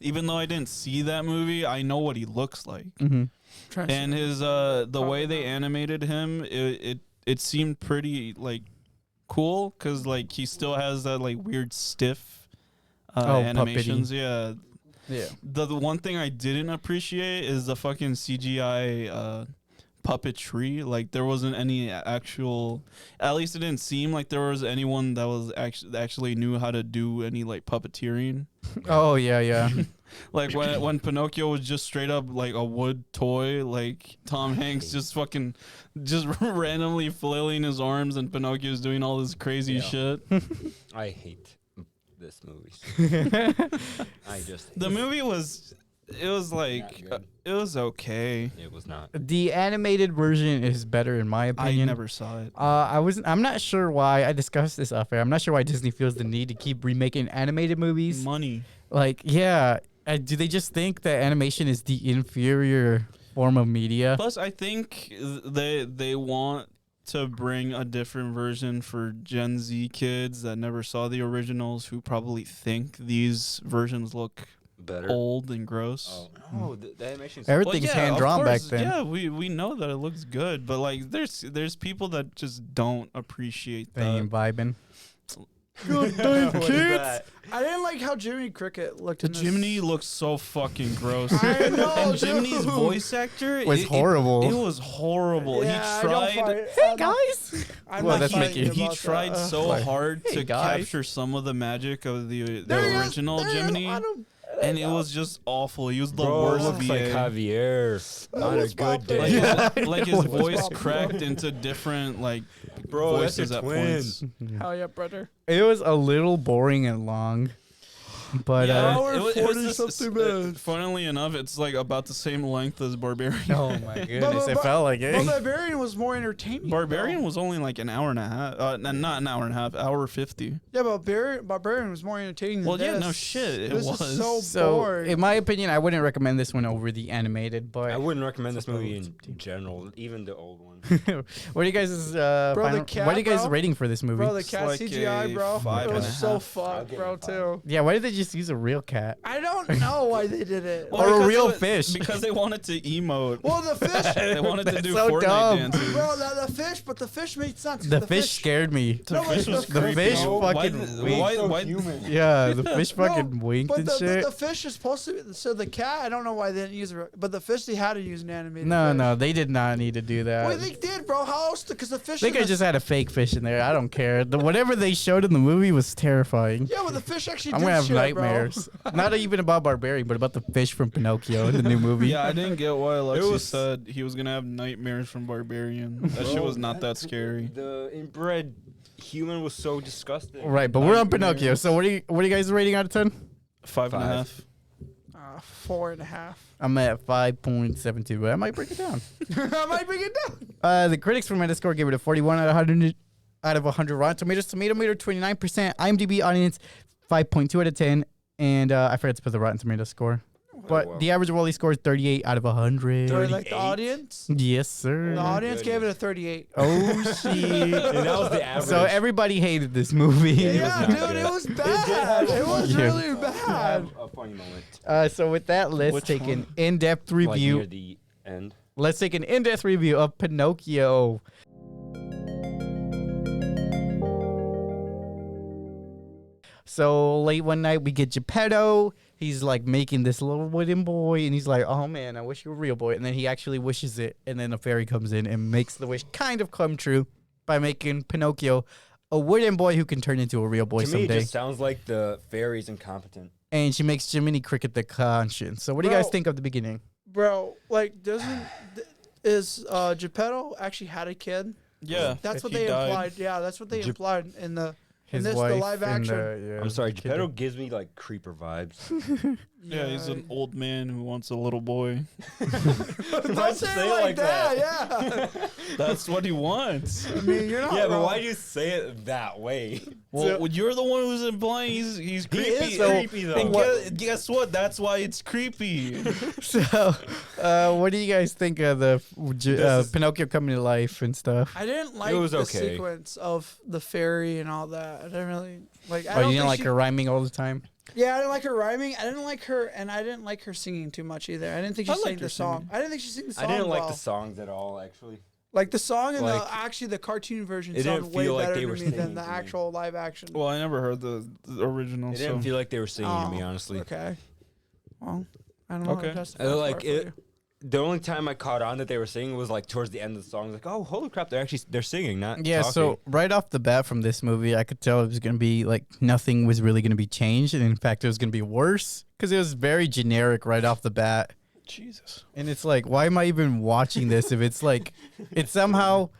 even though I didn't see that movie, I know what he looks like. And his the way they animated him, it seemed pretty like cool, because like he still has that like weird stiff animations. Yeah. The one thing I didn't appreciate is the fucking CGI puppetry. Like there wasn't any actual, at least it didn't seem like there was anyone that was actually knew how to do any like puppeteering. Oh yeah. Like when Pinocchio was just straight up like a wood toy, like Tom Hanks just randomly flailing his arms and Pinocchio's doing all this crazy shit. I hate this movie. The movie was like it was okay. It was not. The animated version is better in my I opinion. never saw it. I'm not sure why. I discussed this off air. I'm not sure why Disney feels the need to keep remaking animated movies. Money. Like, yeah. Do they just think that animation is the inferior form of media? Plus, I think they want to bring a different version for Gen Z kids that never saw the originals, who probably think these versions look Better. old and gross. Oh, the animation's Everything's hand drawn back then. Yeah, we know that it looks good, but like there's people that just don't appreciate They ain't that. vibing. Good damn kids. I didn't like how Jiminy Cricket looked. The in this. Jiminy looks so fucking gross. I know, And Jiminy's dude. voice actor Was horrible. It was horrible. Yeah, He I don't tried. fight- Hey guys. I'm Well, not that's fighting Mickey. you He about tried that. so Like, hard hey, to guys. capture some of the magic of the There he is, original there he is. Jiminy, I don't- and it was just awful. He was the Bro, worst looks VA. like Javier on a What's good poppin'? day. Like his What's voice poppin'? cracked into different like Bro, that's voices your at twin. points. Hell yeah, brother. It was a little boring and long. But Hour it was 40 just- something minutes. funnily enough, it's like about the same length as Barbarian. oh my goodness, it but- felt like But it. Barbarian was more entertaining. Barbarian though. was only like an hour and a half. Not an hour and a half. Hour 50. Yeah, but Barbarian was more entertaining. Well, than yeah, no this. shit, it This was. is so So, boring. in my opinion, I wouldn't recommend this one over the animated. But I wouldn't recommend this movie in general, even the old one. what are you guys' the final? cat, what are you guys bro? rating for this movie? Bro, the cat like CGI, a bro. 5 It and was a so half. fucked, bro, too. Yeah, why did they just use a real cat? I don't know why they did it. Or a because real it was- fish. Because they wanted to emote. Well, the fish, They wanted to That's do so Fortnite dumb. dances. bro, the fish, but the fish made sense. The fish scared me. The No, fish like was the creepy. fish Why fucking did- winked. why- Yeah, the fish fucking winked but and the, shit. the fish is supposed to be, so the cat, I don't know why they didn't use it, but the fish, they had to use an animated No, fish. no, they did not need to do that. Well, they did, bro. How else? Because the fish. They could in just the, had a fake fish in there. I don't care. Whatever they showed in the movie was terrifying. yeah, but the fish actually I'm did gonna have shit, nightmares. Not even about Barbarian, but about the fish from Pinocchio in the new movie. Yeah, I didn't get why Aleksey was- said he was gonna have nightmares from Barbarian. That shit was not that scary. The inbred human was so disgusting. Right, but we're on Pinocchio. So what are you guys rating out of 10? 5.5. 4.5. I'm at 5.72, but I might break it down. I might bring it down. The critics from Metascore gave it a 41 out of 100 Rotten Tomatoes. Tomato meter 29%. IMDb audience 5.2 out of 10. And I forgot to put the Rotten Tomato score. But wow. the average Wally score is 38 out of 100. Or like the 38? audience. Yes, sir. The audience goodness. gave it a 38. Oh, shit. And that was the average. So everybody hated this movie. Yeah, not dude, good. it was bad. It was Yeah. really I bad. have a funny moment. So with that, let's Which take one? an in-depth Like review. near the end. Let's take an in-depth review of Pinocchio. So late one night, we get Geppetto. He's like making this little wooden boy, and he's like, "Oh man, I wish you were a real boy." And then he actually wishes it, and then a fairy comes in and makes the wish kind of come true by making Pinocchio a wooden boy who can turn into a real boy To me, it someday. just sounds like the fairy's incompetent. And she makes Jiminy Cricket the conscience. So what do you guys Bro. think of the beginning? Bro, like, is Geppetto actually had a kid? Yeah, That's what he they died. implied. Yeah, that's what they implied in the his this, the wife live and action. yeah, I'm sorry, kid. Geppetto gives me like creeper vibes. Yeah, he's an old man who wants a little boy. Don't say it like that. Yeah. That's what he wants. I mean, you're not Yeah, but wrong. why do you say it that way? Well, you're the one who's implying he's creepy. is creepy, though. And guess what? That's why it's creepy. So, what do you guys think of the Pinocchio coming to life and stuff? I didn't like was the okay. sequence of the fairy and all that. I didn't really like. I Oh, don't you didn't think like her rhyming all the time? Yeah, I didn't like her rhyming. I didn't like her, and I didn't like her singing too much either. I didn't think she sang liked the her song. singing. I didn't think she sang the song. I didn't like well. the songs at all, actually. Like the song and Like, the cartoon version it didn't sounded way feel like better they to were me singing than the to me. actual live action. Well, I never heard the original. It didn't So. feel like they were singing to me, Oh, honestly. Okay. Well, I don't know. Okay. How to justify Like for it, the only time I caught on that they were singing was like towards the end of the song. Like, oh, holy crap, they're singing, not Yeah, talking. so right off the bat from this movie, I could tell it was going to be like nothing was really going to be changed. And in fact, it was going to be worse because it was very generic right off the bat. Jesus. And it's like, why am I even watching this if it's like, it's somehow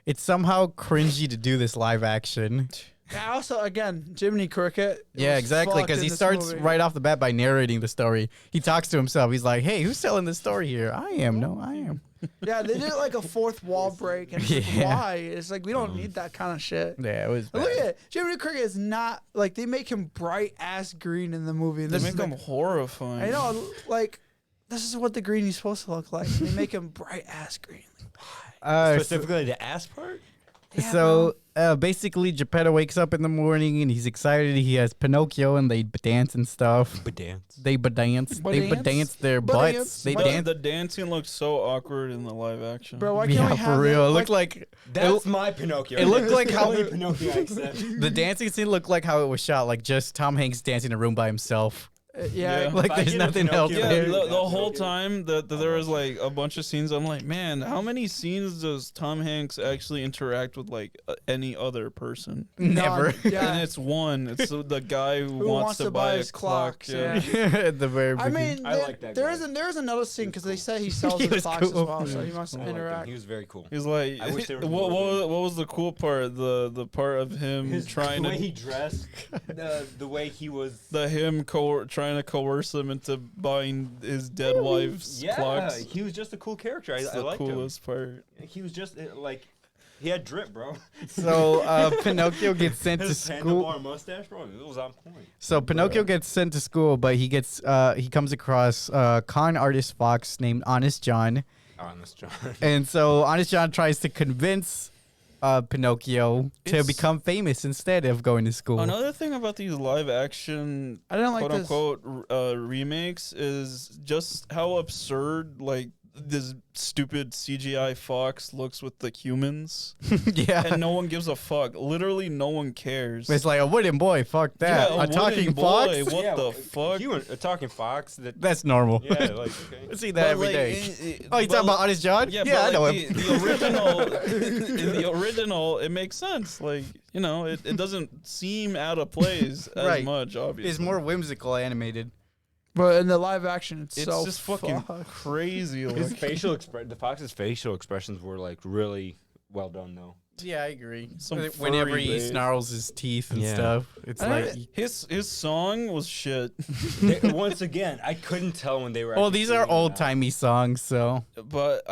cringy to do this live action. Yeah, also, again, Jiminy Cricket. Yeah, exactly. Because he starts right off the bat by narrating the story. He talks to himself. He's like, hey, who's telling the story here? I am. No, I am. Yeah, they did like a fourth wall break. And it's like, Yeah. why? It's like, we don't need that kind of shit. Yeah, it was Look bad. at it. Jiminy Cricket is not, like, they make him bright ass green in the movie. They This make is him like, horrifying. I know, like, this is what the greenie's supposed to look like. They make him bright ass green. Specifically the ass part? So basically, Geppetto wakes up in the morning and he's excited. He has Pinocchio and they dance and stuff. But dance. They dance. They Ba-dance? dance their Ba-dance? butts. They But dance. the dancing looked so awkward in the live action. Bro, why can't Yeah, we have for real. that, It looked like That's my Pinocchio. it looked like how Only Pinocchio I accept. the dancing scene looked like how it was shot, like just Tom Hanks dancing in a room by himself. yeah. Yeah. Like If I there's get a nothing else Pinocchio- Yeah, there. the whole time that there was like a bunch of scenes, I'm like, man, how many scenes does Tom Hanks actually interact with like any other person? Never. Yeah. And it's one. It's the guy who, wants to buy a his clock. clocks, Yeah. At the very I beginning. mean, I like that there guy. is another scene because they said he sells He his was clocks cool. as well, so he must I liked him. interact. He was very cool. He's like, I wish there was what, more what was the cool part? The part of him trying the way to he dressed, the way he was. trying to coerce him into buying his dead wife's Yeah, clocks. he was just a cool character. It's I the liked him. coolest part. He was just like, he had drip, bro. So Pinocchio gets sent to His school. handlebar mustache, bro, it was on point. So Pinocchio gets sent to school, but he comes across con artist fox named Honest John, Honest John. and so Honest John tries to convince Pinocchio to It's- become famous instead of going to school. Another thing about these live action I didn't like quote this. unquote remakes is just how absurd like this stupid CGI fox looks with the humans, Yeah, and no one gives a fuck. Literally, no one cares. it's like a wooden boy. Fuck that. Yeah, a wooden talking boy, fox. What the fuck? A talking fox. That's normal. Yeah, like okay. I see that every like, day. Oh, you but talking about Honest John? Yeah, I but know like him. the original, in the original, it makes sense. Like it doesn't seem out of place as Right. much. Obviously, It's more whimsical animated. But in the live action, it's so just fucking fucked. crazy. His Like, the fox's facial expressions were like really well done, though. Yeah, I agree. Some Whenever furry he babe. snarls his teeth and Yeah. stuff, it's I like. his song was shit, Once again, I couldn't tell when they were. Well, actually these are singing or old not. timey songs, so but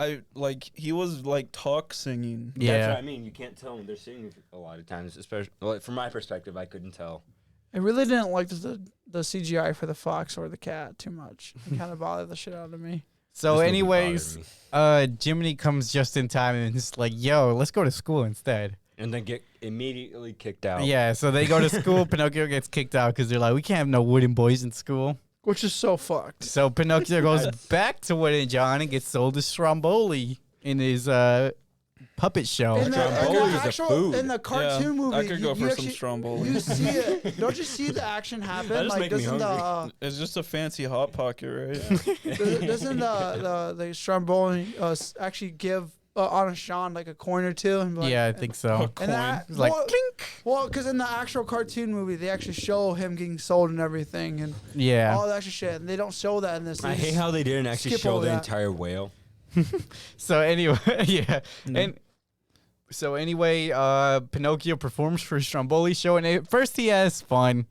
he was like talk singing. That's yeah. what I mean. You can't tell when they're singing a lot of times, especially like, from my perspective. I couldn't tell. I really didn't like the CGI for the fox or the cat too much. It kind of bothered the shit out of me. So, This movie anyways, bothered me. Jiminy comes just in time and is like, "Yo, let's go to school instead." And then get immediately kicked out. Yeah, so they go to school. Pinocchio gets kicked out because they're like, "We can't have no wooden boys in school." Which is so fucked. So Pinocchio goes back to Wooden John and gets sold to Stromboli in his puppet show. In Stromboli is a food. in the cartoon movie, I could go for some actually, Stromboli. you see it. Don't you see the action happen? That just Like make me doesn't It's just a fancy hot pocket, right? doesn't the Stromboli actually give Honest John like a coin or two? And be like, Yeah, I think so. And that, It's like, well, clink. well, because in the actual cartoon movie, they actually show him getting sold and everything, and Yeah. all that extra shit, and they don't show that in this. I hate how they didn't actually skip show over the that. entire whale. So anyway, yeah, Mm. and So anyway, Pinocchio performs for Stromboli show, and at first he has fun,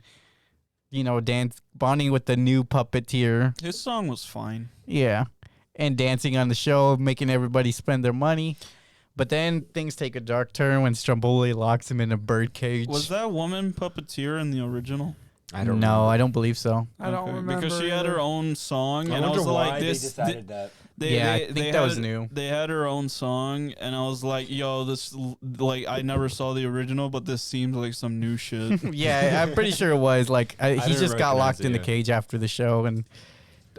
bonding with the new puppeteer. His song was fine. Yeah, and dancing on the show, making everybody spend their money. But then things take a dark turn when Stromboli locks him in a bird cage. Was that woman puppeteer in the original? I don't know. I don't believe so. I don't remember because she had her own song, and I was why like, they "This." decided that. I think that was new. They had her own song, and I was like, "Yo, this like I never saw the original, but this seems like some new shit." Yeah, I'm pretty sure it was like he didn't just got recognize locked it, in the yeah. cage after the show, and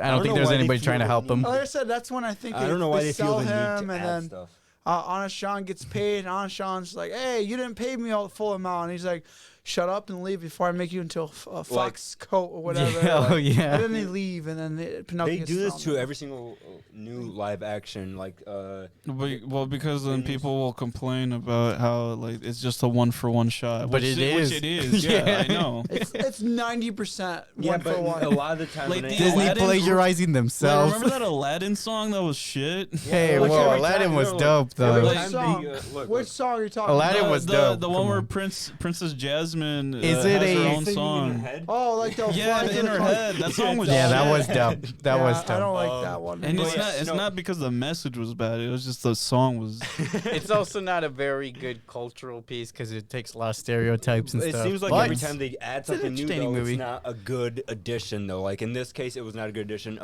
I don't think know there was why they anybody feel trying to the help him. Like I said, that's when I think I don't know why they they sell feel the need him, to and add then stuff. Honest Sean gets paid, and Honest Sean's like, "Hey, you didn't pay me all the full amount." And he's like, "Shut up and leave before I make you into a fox coat or whatever." Yeah, oh, yeah. And then they leave, and then Pinocchio. They gets do this thrown to in. every single new live action, like Well, because then people will complain about how like it's just a 1-for-1 shot. But which it is. Which it is. Yeah, I know. It's 90% yeah, one but for one. a lot of the time, Like when the they- Disney Aladdin- plagiarizing Like, themselves. remember that Aladdin song that was shit? Hey, like whoa, every Aladdin time- was no, dope though. every Which time song? look, Which song are you talking Aladdin about? was dope. The Come one where on. Princess Jasmine Is has it her a- own song. Oh, like the Yeah, fly to in the her cloud. head. That song was Yeah, shit. that was dope. That Yeah, was I don't dope. like that one. And it's But not. It's no. not because the message was bad. It was just the song was. It's also not a very good cultural piece because it takes a lot of stereotypes and It stuff. seems like But every time they add an something new, entertaining though, movie. it's not a good addition, though. Like in this case, it was not a good addition.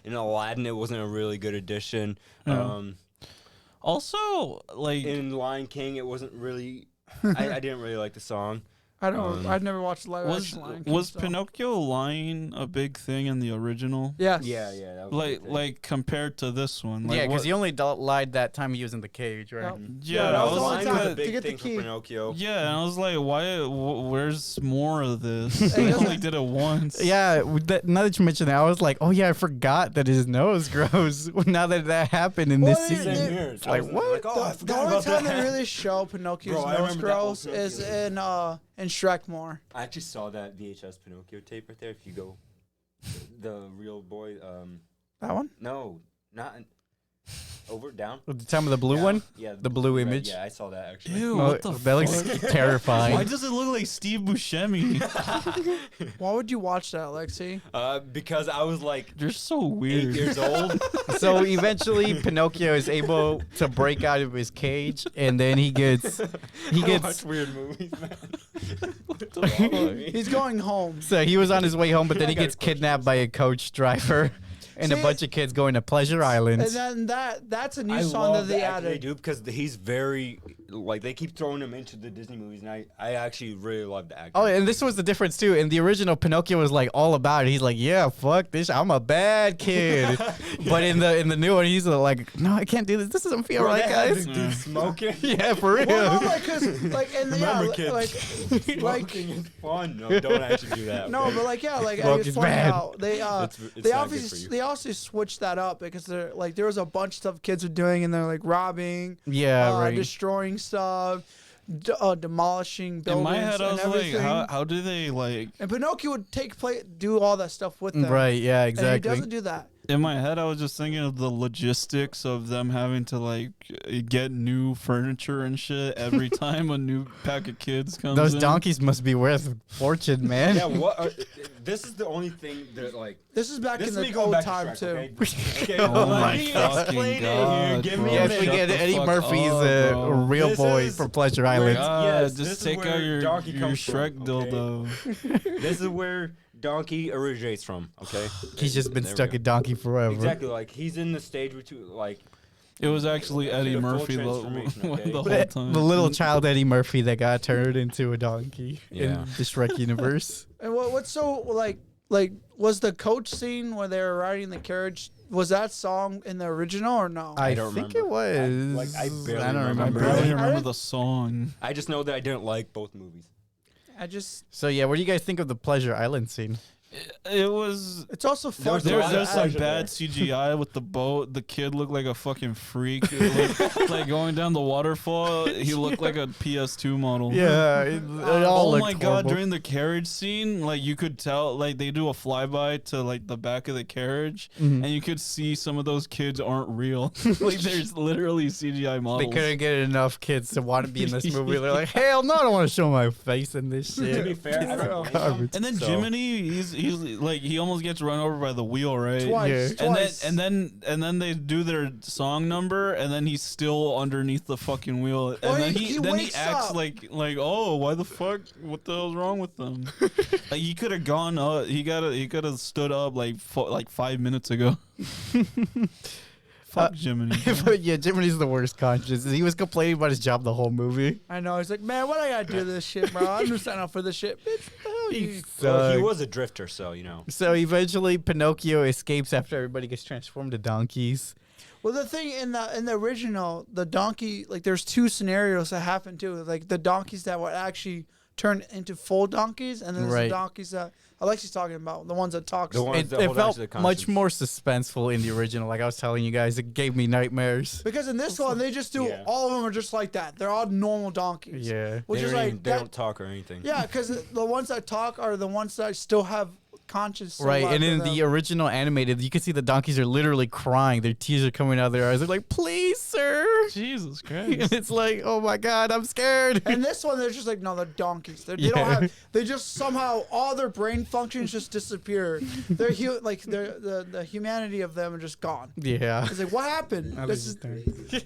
In Aladdin, it wasn't a really good addition. Yeah. Also, like In Lion King, it wasn't really. I didn't really like the song. I don't. I've never watched live was action Lion King, was so. Pinocchio lying a big thing in the original? Yes. Yeah. That was a good thing. Like compared to this one. Like, yeah, because what- he only lied that time he was in the cage, right? Yep. Yeah, that I was was the like, only time Lying was a to big get the thing for key. Pinocchio. yeah, and I was like, why? Where's more of this? Hey, He doesn't- only did it once. Yeah, now that you mention that, I was like, oh yeah, I forgot that his nose grows. Now that happened in this Well, season. they- Same here. It's like, I was what? oh, I The forgot only about time that. they really show Pinocchio's Bro, I nose remember that whole grows is Pinocchio. in Shrek more. I actually saw that VHS Pinocchio tape right there. If you go, the real boy. That one? No, not over down. At the time of the blue Yeah, one? Yeah, The blue red, image? Yeah, I saw that actually. Ew, Oh, what the that looks fuck? terrifying. Why does it look like Steve Buscemi? Why would you watch that, Alexi? Because I was like You're so 8 weird. years old. So eventually, Pinocchio is able to break out of his cage, and then he gets I watch weird movies, man. What the fuck? He's going home. so he was on his way home, but then I he gotta gets push kidnapped by a coach driver, and a See, bunch of kids going to Pleasure Island. And then that's a new I song that love they the acting they added. do because he's very like they keep throwing him into the Disney movies, and I actually really love the acting. Oh, and this was the difference too. In the original, Pinocchio was like all about it. He's like, "Yeah, fuck this. I'm a bad kid." But in the new one, he's like, "No, I can't do this. This doesn't feel Bro, right, they had guys." this dude smoking. Yeah, for real. Well, no, like, cause, like, and Remember, yeah, kids. like, Smoking is fun. No, don't actually do that. no, okay? but like, yeah, like, I Smoke was is pointing bad. out, they It's they not good for obviously you. they also switched that up because they're like there was a bunch of stuff kids were doing and they're like robbing, Yeah, right. destroying stuff, demolishing In buildings my head, I and was everything. like, how do they like? And Pinocchio would do all that stuff with them. Right, yeah, And he exactly. doesn't do that. In my head, I was just thinking of the logistics of them having to like get new furniture and shit every time a new pack of kids comes. Those in. donkeys must be worth a fortune, man. Yeah, what? This is the only thing that like. This is back This in is me the going old back time to too. Shrek, okay? Oh let my me fucking explain god! it here. Give me bro. a Yes, minute. we Shut get the Eddie fuck Murphy's up, bro. real This boy is for Pleasure where- Island. God, Yes, this just is take out where your Donkey your comes from, Shrek okay? dildo. This is where Donkey originates from. Okay. He's just been There we stuck go. in Donkey forever. Exactly. Like he's in the stage where like. It was actually Eddie The full Murphy the transformation, okay? whole But time. the little child Eddie Murphy that got turned into a donkey in Yeah. the Shrek universe. And what's so like was the coach scene where they were riding the carriage? Was that song in the original or no? I don't think remember. it was. I barely I don't I remember. barely I remember didn't- the song. I just know that I didn't like both movies. I just So yeah, what do you guys think of the Pleasure Island scene? It was. It's also fun. There's some pleasure bad there. CGI with the boat. The kid looked like a fucking freak. Like going down the waterfall, he looked like a PS2 model. Yeah, it all Oh looked my god! horrible. During the carriage scene, like you could tell, like they do a flyby to like the back of the carriage, and you could see some of those kids aren't real. Like there's literally CGI They models. couldn't get enough kids to want to be in this movie. They're like, hell no, I don't want to show my face in this To be shit. fair, I don't blame him. And then So- Jiminy, he's like he almost gets run over by the wheel, right? Twice. Yeah. And then they do their song number, and then he's still underneath the fucking wheel, and Well, then he he wakes acts up. like oh, why the fuck? What the hell's wrong with them? Like he could have gone up. He could have stood up like 5 minutes ago. Fuck Jiminy. But yeah, Jiminy's the worst conscience. He was complaining about his job the whole movie. I know. He's like, man, what I gotta do this shit, bro? I'm just signing up for this shit. Bitch, what the hell you? Well, he sucked. was a drifter, so you know. So eventually, Pinocchio escapes after everybody gets transformed to donkeys. Well, the thing in the original, the donkey, like there's two scenarios that happen too. Like the donkeys that would actually turn into full donkeys, and then there's Right. the donkeys that Alexi's talking about, the ones that talk. The ones It, that it hold on felt to the much conscience. more suspenseful in the original. Like I was telling you guys, it gave me nightmares. Because in this one, they just do Yeah. all of them are just like that. They're all normal donkeys. Yeah. Which They is don't like even- they that, don't talk or anything. yeah, because the ones that talk are the ones that still have conscience. still Right, left and in them. the original animated, you can see the donkeys are literally crying. Their tears are coming out of their eyes. They're like, "Please, sir." Jesus And Christ. it's like, "Oh my god, I'm scared." And this one, they're just like, no, they're donkeys. They don't Yeah. have. They just somehow all their brain functions just disappear. They're like the humanity of them are just gone. Yeah. It's like, what happened? I This was is just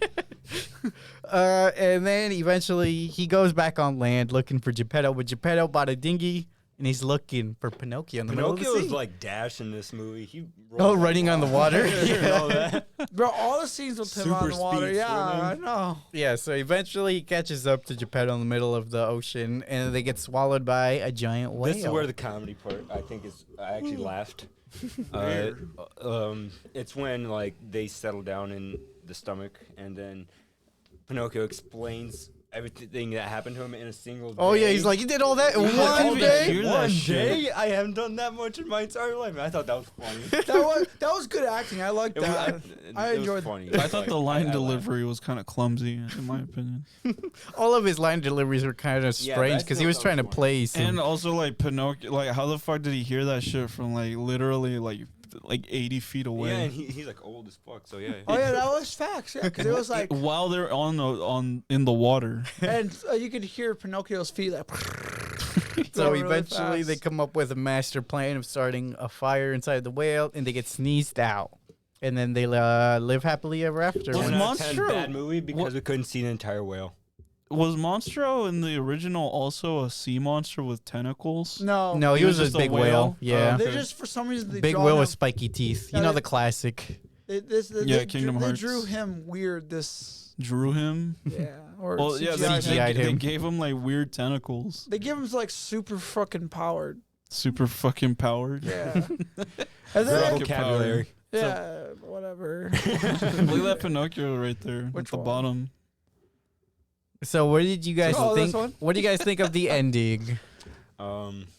and then eventually he goes back on land looking for Geppetto, but Geppetto bought a dinghy and he's looking for Pinocchio in the middle of Pinocchio the is sea. like Dash in this movie. He Oh, running on the water. You Yeah. know that? bro. All the scenes with him on Super the water. speed Yeah, I swimming. know. Yeah, so eventually he catches up to Geppetto in the middle of the ocean and they get swallowed by a giant whale. This is where the comedy part I think is. I actually laughed. It's when like they settle down in the stomach, and then Pinocchio explains everything that happened to him in a single day. Oh yeah, he's like, "You did all that in Yeah, one all day?" hear that One shit. day? I haven't done that much in my entire life. I thought that was funny. That was good acting. I liked It was, that. I it was enjoyed. funny. I thought the line I laughed. delivery was kind of clumsy, in my opinion. All of his line deliveries were kind of Yeah, strange that because he still was sounds trying to funny. play some. And also, like Pinocchio, like how the fuck did he hear that shit from like literally like 80 feet away? Yeah, and he's like old as fuck. So yeah. Oh yeah, that was facts. Yeah, because it was like, while they're on in the water. and you could hear Pinocchio's feet like. So going really eventually they fast. come up with a master plan of starting a fire inside the whale and they get sneezed out. And then they live happily ever after. Was 10 When- out of 10 Monstro- bad movie because what- we couldn't see the entire whale. Was Monstro in the original also a sea monster with tentacles? No, no, he He was was a just a big whale? whale. Yeah. They Okay. just for some reason they Big draw whale him, with spiky teeth. You Yeah, know they- the classic. They, Yeah, they Kingdom drew, Hearts. They drew him weird. This Drew him. yeah, or Well, yeah, CGI 'd him. CGI'd they him. gave him like weird tentacles. They give him like super fucking powered. Super fucking powered. Yeah, and Very then good vocabulary. yeah, whatever. Look at that Pinocchio right there Which at the one? bottom. So what did you guys Oh, this think? one? What do you guys think of the ending?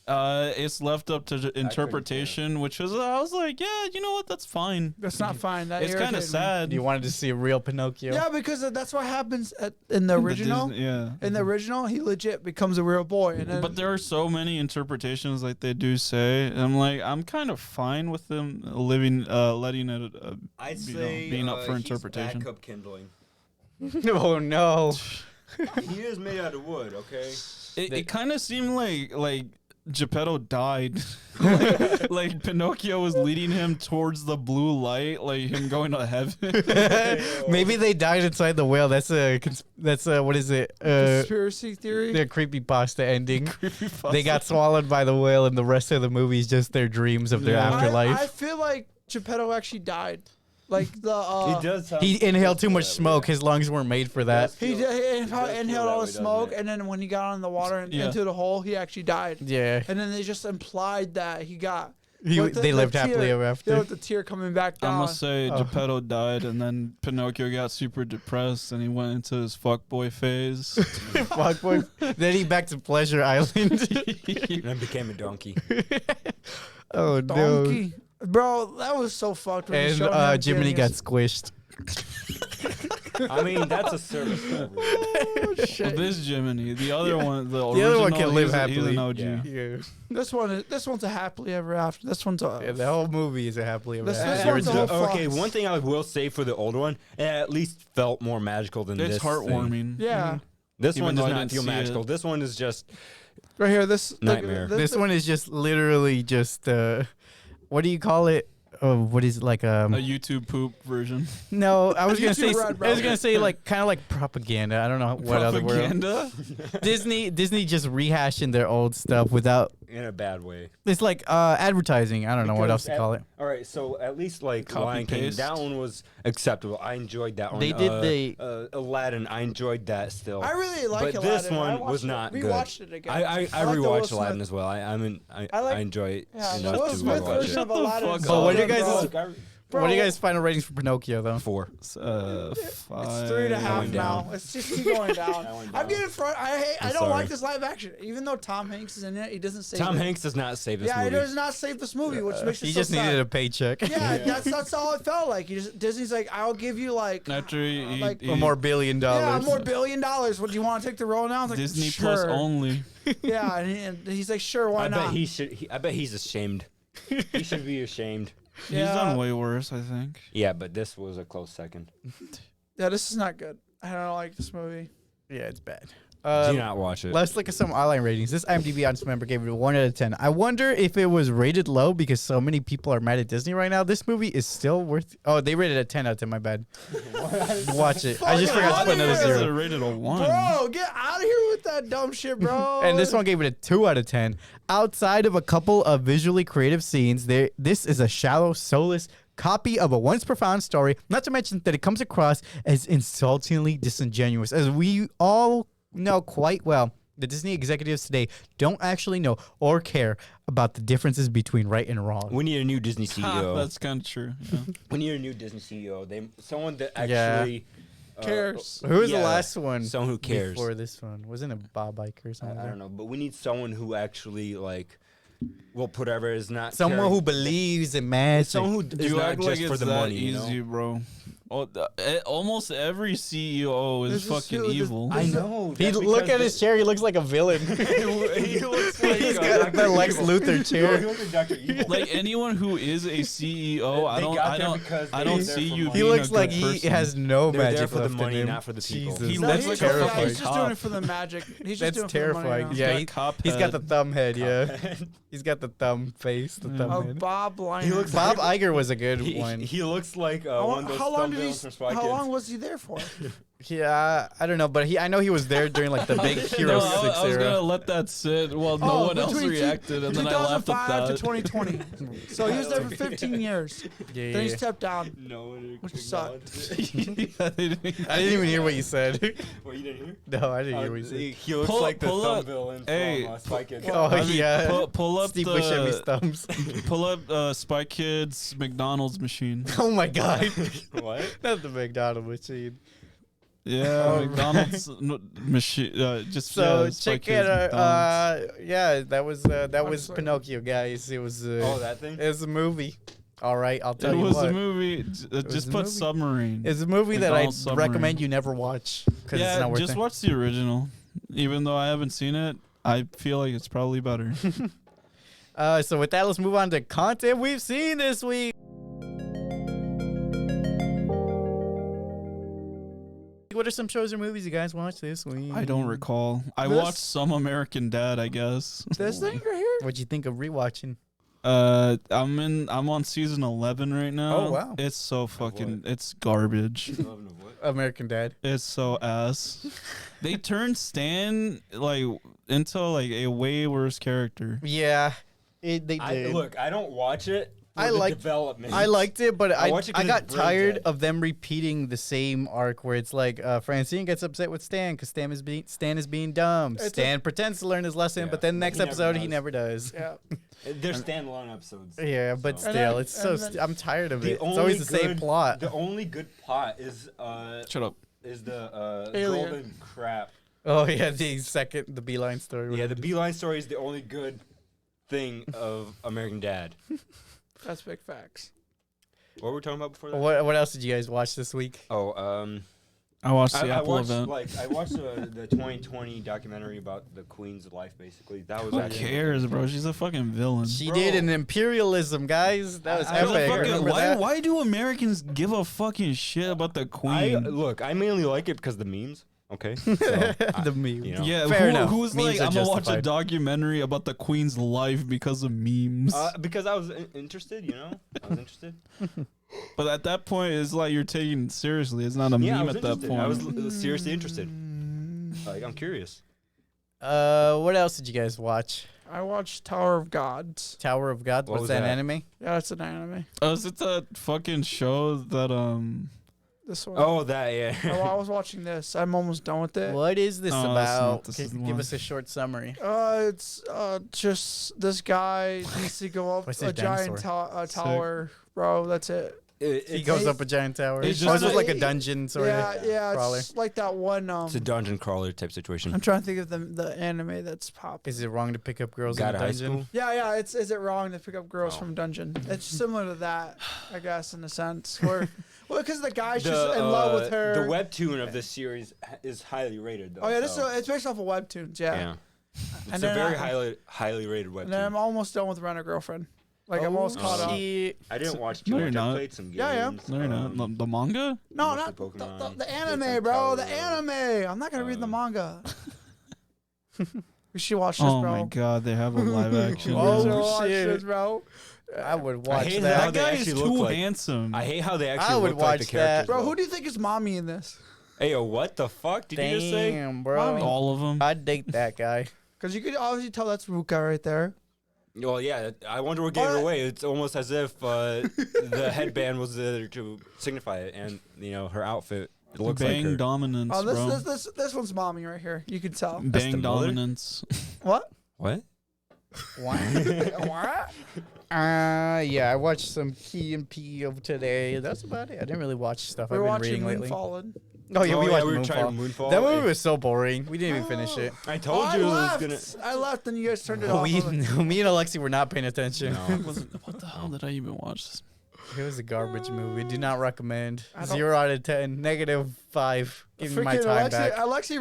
It's left up to interpretation, which is I was like, yeah, you know what, that's fine. That's not fine. That It's kind irritated of me. sad. You wanted to see a real Pinocchio? Yeah, because that's what happens in the original. Disney- yeah. In the original, he legit becomes a real boy, and then But there are so many interpretations, like they do say. And I'm like, I'm kind of fine with them letting it. I'd You know, say being up for he's interpretation. backup kindling. Oh no. He is made out of wood, okay? It kind of seemed like Geppetto died. like Pinocchio was leading him towards the blue light, like him going to heaven. Maybe they died inside the whale. That's a what is it? conspiracy theory. The creepypasta ending. They got swallowed by the whale, and the rest of the movie is just their dreams of their Yeah. afterlife. I feel like Geppetto actually died. Like the He does. He inhaled too much smoke. His lungs weren't made for that. he does feel inhaled all the that way, doesn't smoke, it? and then when he got on the water and Yeah. into the hole, he actually died. Yeah. And then they just implied that he got. They with the lived tear- happily ever Yeah, after. with the tear coming back I down. must say, Oh. Geppetto died, and then Pinocchio got super depressed, and he went into his fuckboy phase. Fuck boy. Then he back to Pleasure Island. And then became a donkey. Oh no. Donkey. Bro, that was so fucked. When you And showed him Jiminy getting got his- squished. I mean, that's a service level. Oh, Well, shit. this Jiminy, the other one, the The other one original, can live he's happily. an OG. Yeah. Yeah. This one's a happily ever after. This one's a. Yeah, the whole movie is a happily ever This after. one's a whole Okay, fox. one thing I will say for the older one, it at least felt more magical than It's this thing. heartwarming. Yeah. This Even one though does I not didn't feel see magical. it. This one is just Right here, this Nightmare. This one is just literally just what do you call it? Oh, what is it, like A YouTube poop version. No, I was gonna say YouTube red, bro. like kind of like propaganda. I don't know what other word. Propaganda? Disney just rehashing their old stuff without. in a bad way. It's like advertising. I don't know what Because else to call it. All right, so at least like Copy Lion King, paste. that one was acceptable. I enjoyed that one. They did Aladdin. I enjoyed that still. I really like But Aladdin. this one I was watched not We good. watched it again. I like the Will rewatched Aladdin Smith- as well. I I like- enjoy it Yeah, enough Will to Smith rewatch version it. of Shut the Aladdin. fuck is up. What do you good, guys- bro. What are you Bro, guys' final ratings for Pinocchio though? 4. It's 5. 3.5 went now. down. It's just keep going down. I went I'm down. getting front. I I'm don't like sorry. this live action. Even though Tom Hanks is in it, he doesn't save Tom it. Hanks does not save this Yeah, he movie. does not save this movie, which makes it He so just sad. needed a paycheck. Yeah, that's all it felt like. Disney's like, I'll give you like After he, like- Or more $1 billion. yeah, more $1 billion. What do you want to take the role now? I was like, Disney sure. Plus only. Yeah, and he's like, sure, why I not? bet he should. I bet he's ashamed. He should be ashamed. He's Yeah. done way worse, I think. Yeah, but this was a close second. Yeah, this is not good. I don't like this movie. Yeah, it's bad. Do not watch it. Let's look at some online ratings. This IMDb audience member gave it a 1 out of 10. I wonder if it was rated low because so many people are mad at Disney right now. This movie is still worth. Oh, they rated it a 10 out of 10. My bad. Watch it. I just Fuck forgot to outta put another here. This is zero. rated a 1. Bro, get out of here with that dumb shit, bro. And this one gave it a 2 out of 10. Outside of a couple of visually creative scenes, this is a shallow, soulless copy of a once profound story. Not to mention that it comes across as insultingly disingenuous, as we all know quite well. The Disney executives today don't actually know or care about the differences between right and wrong. We need a new Disney CEO. That's kind of true. Yeah. We need a new Disney CEO. Someone that Yeah. actually Cares. Who was the yeah, last one? Someone who cares. Before this one, wasn't it Bob Iger or something? I don't know, but we need someone who actually like will put whatever is not Someone caring- who believes in magic. someone who is You not act just like for it's the that money. easy, You know? bro. Oh, almost every CEO is This is fucking who- this- evil. I know. He that's look because at his chair. He looks like a villain. he looks like He's got the Lex Luthor He chair. looks like Dr. Evil. Like anyone who is a CEO, I They don't, got I there don't, because I they don't were there see for you. money. He being looks a like good he person. has no They're there magic for the left money, in him. not for the people. Jesus, He No, that's looks he's, like a yeah, terrifying. he's just doing cop. it for the magic. He's just That's doing it terrifying. for the money Yeah, got he, cop he's got the head. thumb head. Yeah, he's got the thumb face. The thumb now. head. Bob Liner. He looks Bob Iger was a good He, one. he looks like How, one of those how long thumb did he? villains from Spy How Kids. long was he there for? Yeah, I don't know, but I know he was there during like the big Hero No, 6 I was era. gonna let that sit while no one else between reacted, and then I laughed at 2005 that. to 2020. So he was there for 15 years. Yeah, Then he yeah. stepped down. No one Which sucked. Yeah, they didn't- I didn't even hear what you said. Well, you didn't hear? No, I didn't hear what you said. He looks Pull- like the pull thumb up- villain hey. from Spy Kids. Oh I mean, yeah, pull up Steve Buscemi's thumbs. pull up Spy Kids McDonald's machine. Oh my god, What? not the McDonald machine. Yeah, McDonald's machine. Just So yeah, Spy check Kids it. McDonald's. Yeah, that was sorry. Pinocchio, guys. It was. Oh, that thing? It was a movie. All right, I'll tell It you was what. a movie. was Just a put movie. submarine. It's a movie that I McDonald's Submarine. recommend you never watch because it's Yeah, not worth just it. watch the original. Even though I haven't seen it, I feel like it's probably better. So with that, let's move on to content we've seen this week. What are some shows or movies you guys watched this week? I don't recall. I This- watched Some American Dad, I guess. This thing right here? What'd you think of rewatching? I'm on season 11 right now. Oh, wow. It's so fucking it's garbage. American Dad. It's so ass. They turned Stan like into like a way worse character. Yeah, they did. I don't watch it. For I the liked- development. I liked it, but I watch it 'cause got it's brain tired dead. of them repeating the same arc where it's like Francine gets upset with Stan because Stan is being dumb. It's Stan pretends to learn his lesson, Yeah, but then but next he never episode he does. never does. Yeah. They're standalone episodes. Yeah, but So- still, then- it's so. and then- I'm tired of The it. It's only always the same good- plot. The only good plot is Shut up. the Alien. golden crap. Oh yeah, the Beeline story. Yeah, the Beeline story is the only good thing of American Dad. That's big facts. What were we talking about before that? What else did you guys watch this week? Oh, I watched the I Apple watched event. I watched the 2020 documentary about the Queen's life. Basically, that was Who actually cares, bro? She's a fucking villain. She Bro. did an imperialism, guys. That was I don't epic. fucking- Remember why, that? why do Americans give a fucking shit about the Queen? I mainly like it because the memes. Okay, so, The meme. you know. Yeah, Fair enough. who's Memes like, are I'm gonna watch a justified. documentary about the Queen's life because of memes? Because I was interested, you know. I was interested. But at that point, it's like you're taking it seriously. It's not a Yeah, I meme was at that interested. point. I was seriously interested. Like, I'm curious. What else did you guys watch? I watched Tower of Gods. Tower of God. What What's was that that? anime? Yeah, it's an anime. Oh, is it that fucking show that This one. Oh, that yeah. I was watching this. I'm almost done with it. What is this Oh, that's not- about? this is the Give one. us a short summary. It's just this guy needs to go up What's a his giant dinosaur? tower, bro. That's it. He goes up a giant tower. it's It's just just a- like a dungeon sort yeah, of. yeah. crawler. It's like that one. It's a dungeon crawler type situation. I'm trying to think of the anime that's pop. Is it wrong to pick up girls Got in a high dungeon? school. Yeah. Is it wrong to pick up girls Oh. from dungeon? It's similar to that, I guess, in a sense. Where, well, because the guy's just in love with her. The webtoon of this series is highly rated. Though, Oh yeah, this so, it's based off of webtoons. Yeah. yeah. It's And a then very I- highly rated And then I'm webtoon. almost done with Rent a Girlfriend. Like I'm almost caught up. Shit. I didn't watch No, too you're much. I not. played some games. Yeah, yeah. no, you're not. The manga? No, mostly not Pokemon, the did anime, some bro. The Tower. anime. I'm not gonna read the Um, manga. We should watch this, Oh bro. my god, they have a live action. Oh, We should version. watch shit. this, bro. I would I watch hate that. how That they guy is actually look too like- handsome. I hate how they actually I would look like the watch that. characters. Bro, though. who do you think is mommy in this? Hey, yo, what the fuck did you just say? Damn, bro. Mommy. All of them. I'd date that guy. Because you could obviously tell that's Ruka right there. Well, yeah, I wonder what gave it away. It's almost as if the headband was there to signify it, and you know her outfit. It looks Bang like her. dominance, Oh, bro. this one's mommy right here. You can tell. That's the Bang mother? dominance. What? What? What? Yeah, I watched some Key and Peele today. That's about it. I didn't really watch stuff We're I've been watching reading Moon lately. Fallen. Oh yeah, we watched were trying Moonfall. Moonfall. That movie was so boring. We didn't even finish it. I told I you it was left. gonna. I left and you guys turned it off. Me and Aleksey were not paying attention. No. What the hell did I even watch? It was a garbage movie. Do not recommend. I don't- 0 out of 10. -5. Give me my Freaking time back. Aleksey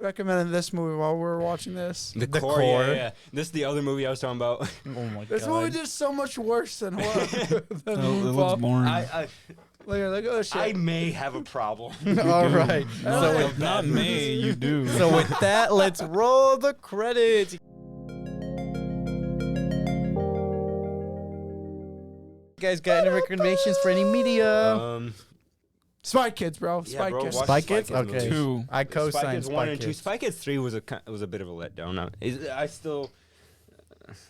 recommended this movie while we were watching this. The, The core. Core. Yeah. This is the other movie I was talking about. Oh my This god. movie did so much worse than what? than It Moonfall. looks boring. Look at this shit. I may have a problem. All right. No, So with, not me. You do. so with that, let's roll the credits. You guys got any recommendations for any media? Spy Kids, bro. Yeah, Spy bro, Kids. watch Spy Spy Kids? Kids Okay. movies. 2. I Spy co-signed Kids Spy 1 and 2. Kids. Spy Kids 3 was a bit of a letdown. I still.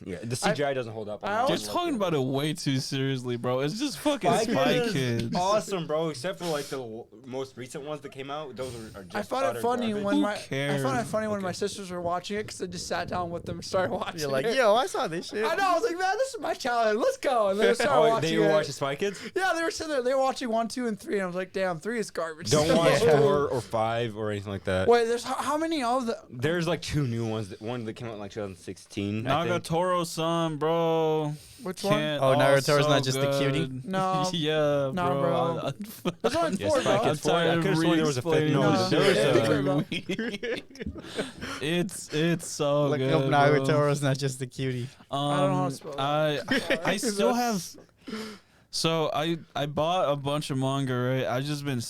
Yeah, the CGI doesn't hold up. I You're talking about it way too seriously, bro. It's just fucking Spy Spy Kids is Kids. awesome, bro. Except for like the most recent ones that came out, those are just. I found it utter funny garbage. when Who my cares? I found it funny when Okay. my sisters were watching it because I just sat down with them and started watching. You're like, it. yo, I saw this shit. I know. I was like, man, this is my childhood. Let's go. And they started Oh, watching they were it. watching Spy Kids. Yeah, they were sitting there. They were watching 1, 2, and 3, and I was like, damn, 3 is garbage. Don't watch Yeah. 4 or 5 or anything like that. Wait, there's how many of the? There's like 2 new ones. One that came out in like 2016. I think. Nagatoro-san, bro. Which one? Can't- Oh, Naruto's so not just the cutie? good. No. Yeah, No, bro. There's only Yes, 4, Spy bro. Kids 4. I could have sworn there was a 5th. No, No. there was Yeah. a. No. It's so Look good. up bro. Nagatoro's not just the cutie. I don't know how to spell I still have. So I bought a bunch of manga, right? I just been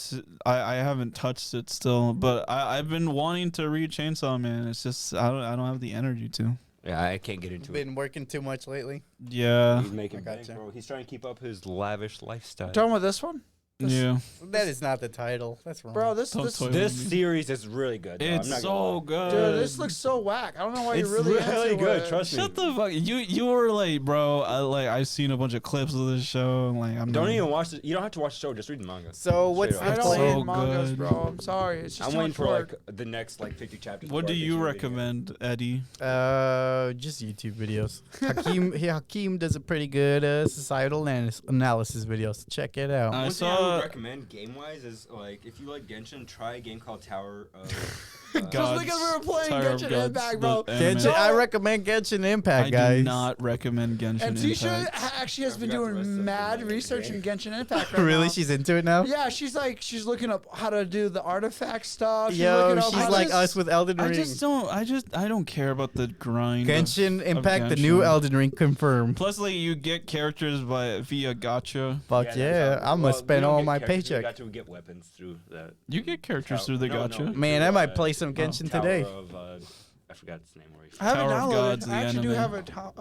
I haven't touched it still, but I've been wanting to read Chainsaw Man. It's just I don't have the energy to. Yeah, I can't get into it. Been working too much lately. Yeah, He's making I bank, gotcha. bro. He's trying to keep up his lavish lifestyle. Talking about this one, yeah. That is not the title. That's wrong. bro. This Don't this toy This with me. series is really good. Though. I'm It's not gonna so lie. good. dude, this looks so whack. I don't know why It's you're really really into good. it. Trust me. Shut the fuck. You were like, bro. I've seen a bunch of clips of this show. And like I'm Don't not- even watch it. You don't have to watch the show. Just read the manga. So what's Straight I up. the don't So read mangas, good. bro. I'm sorry. It's just I'm too waiting much for work. like the next like 50 chapters. What do before I you get to reading it. recommend, Eddie? Just YouTube videos. Hakeem does a pretty good societal analysis video. So check it out. I One thing I saw. would recommend game wise is like if you like Genshin, try a game called Tower of Just because we were playing Tower of Genshin Gods, Impact, bro. the anime. Genshin, I recommend Genshin Impact, I guys. do not recommend Genshin And Tisha Impact. actually has been forgot the rest doing of mad the research game. in Genshin Impact right Really, now. she's into it now. Yeah, she's looking up how to do the artifact stuff. She's Yo, looking up she's how like to- us with Elden Ring. I don't care about the grind. Genshin Impact, the new Genshin. Elden Ring confirmed. Plus, like, you get characters via gacha. Fuck yeah, I'm gonna spend all my paycheck. Got to get weapons through that. You get characters through the gacha. Man, I might play some Genshin today. I forgot its name. Where I have it Tower of Gods, downloaded. the I actually do anime. have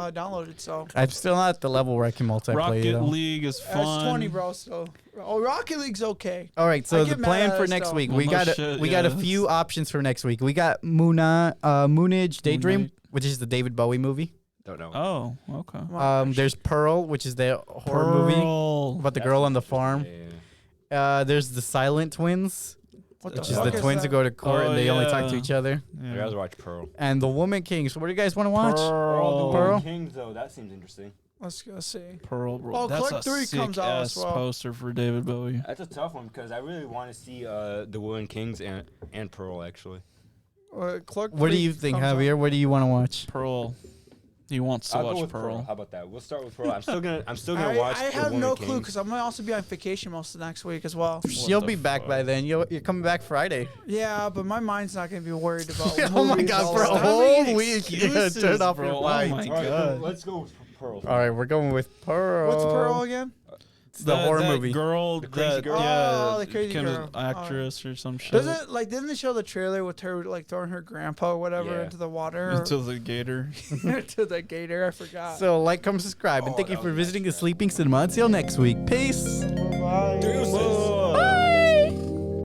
it downloaded, so. I'm still not at the level where I can multiplayer. Rocket though. League is fun. It's 20, bro. So, Rocket League's okay. All right, I so the get mad plan at for us, next though. week, Well, we no got shit, we got a yeah, few options for next week. We got Moonage Daydream, Moonlight. which is the David Bowie movie. Don't know. Oh, okay. There's Pearl, which is the horror movie Pearl. about the girl on the farm. Yeah. There's the Silent Twins, What which the is fuck the twins that? who go to court Oh, and they only talk to yeah. each other. I Yeah. gotta watch Pearl. And the Woman Kings. What do you guys want to watch? Pearl. Pearl? Kings though, that seems interesting. Let's go see. Pearl, bro. Oh, That's Click a 3 sick comes out as ass well. poster for David Bowie. That's a tough one because I really want to see the Woman Kings and Pearl actually. Clark What do 3 you think, comes out. Javier? What do you want to watch? Pearl. He wants to I'll go watch with Pearl. How about that? We'll start with Pearl. I'm still gonna watch. I the have Woman no clue Kings. because I'm gonna also be on vacation most of the next week as well. She'll the be back fuck? by then. You're coming back Friday. Yeah, but my mind's not gonna be worried about. Oh my movies God, all for a the time. whole week. Yeah, excuses, turn off bro. your Oh lights. my All right, God. let's go with Pearl. All right, we're going with Pearl. What's Pearl again? It's the horror that movie. girl, The crazy that, girl? yeah, Oh, the crazy kind girl. of actress or some shit. Does it didn't they show the trailer with her like throwing her grandpa or whatever Yeah. into the water Into the gator. to the gator? I forgot. So like, comment, subscribe, and Oh, thank you that for was visiting the nice, Sleeping Cinema. Until next week, peace. Bye. Deuces.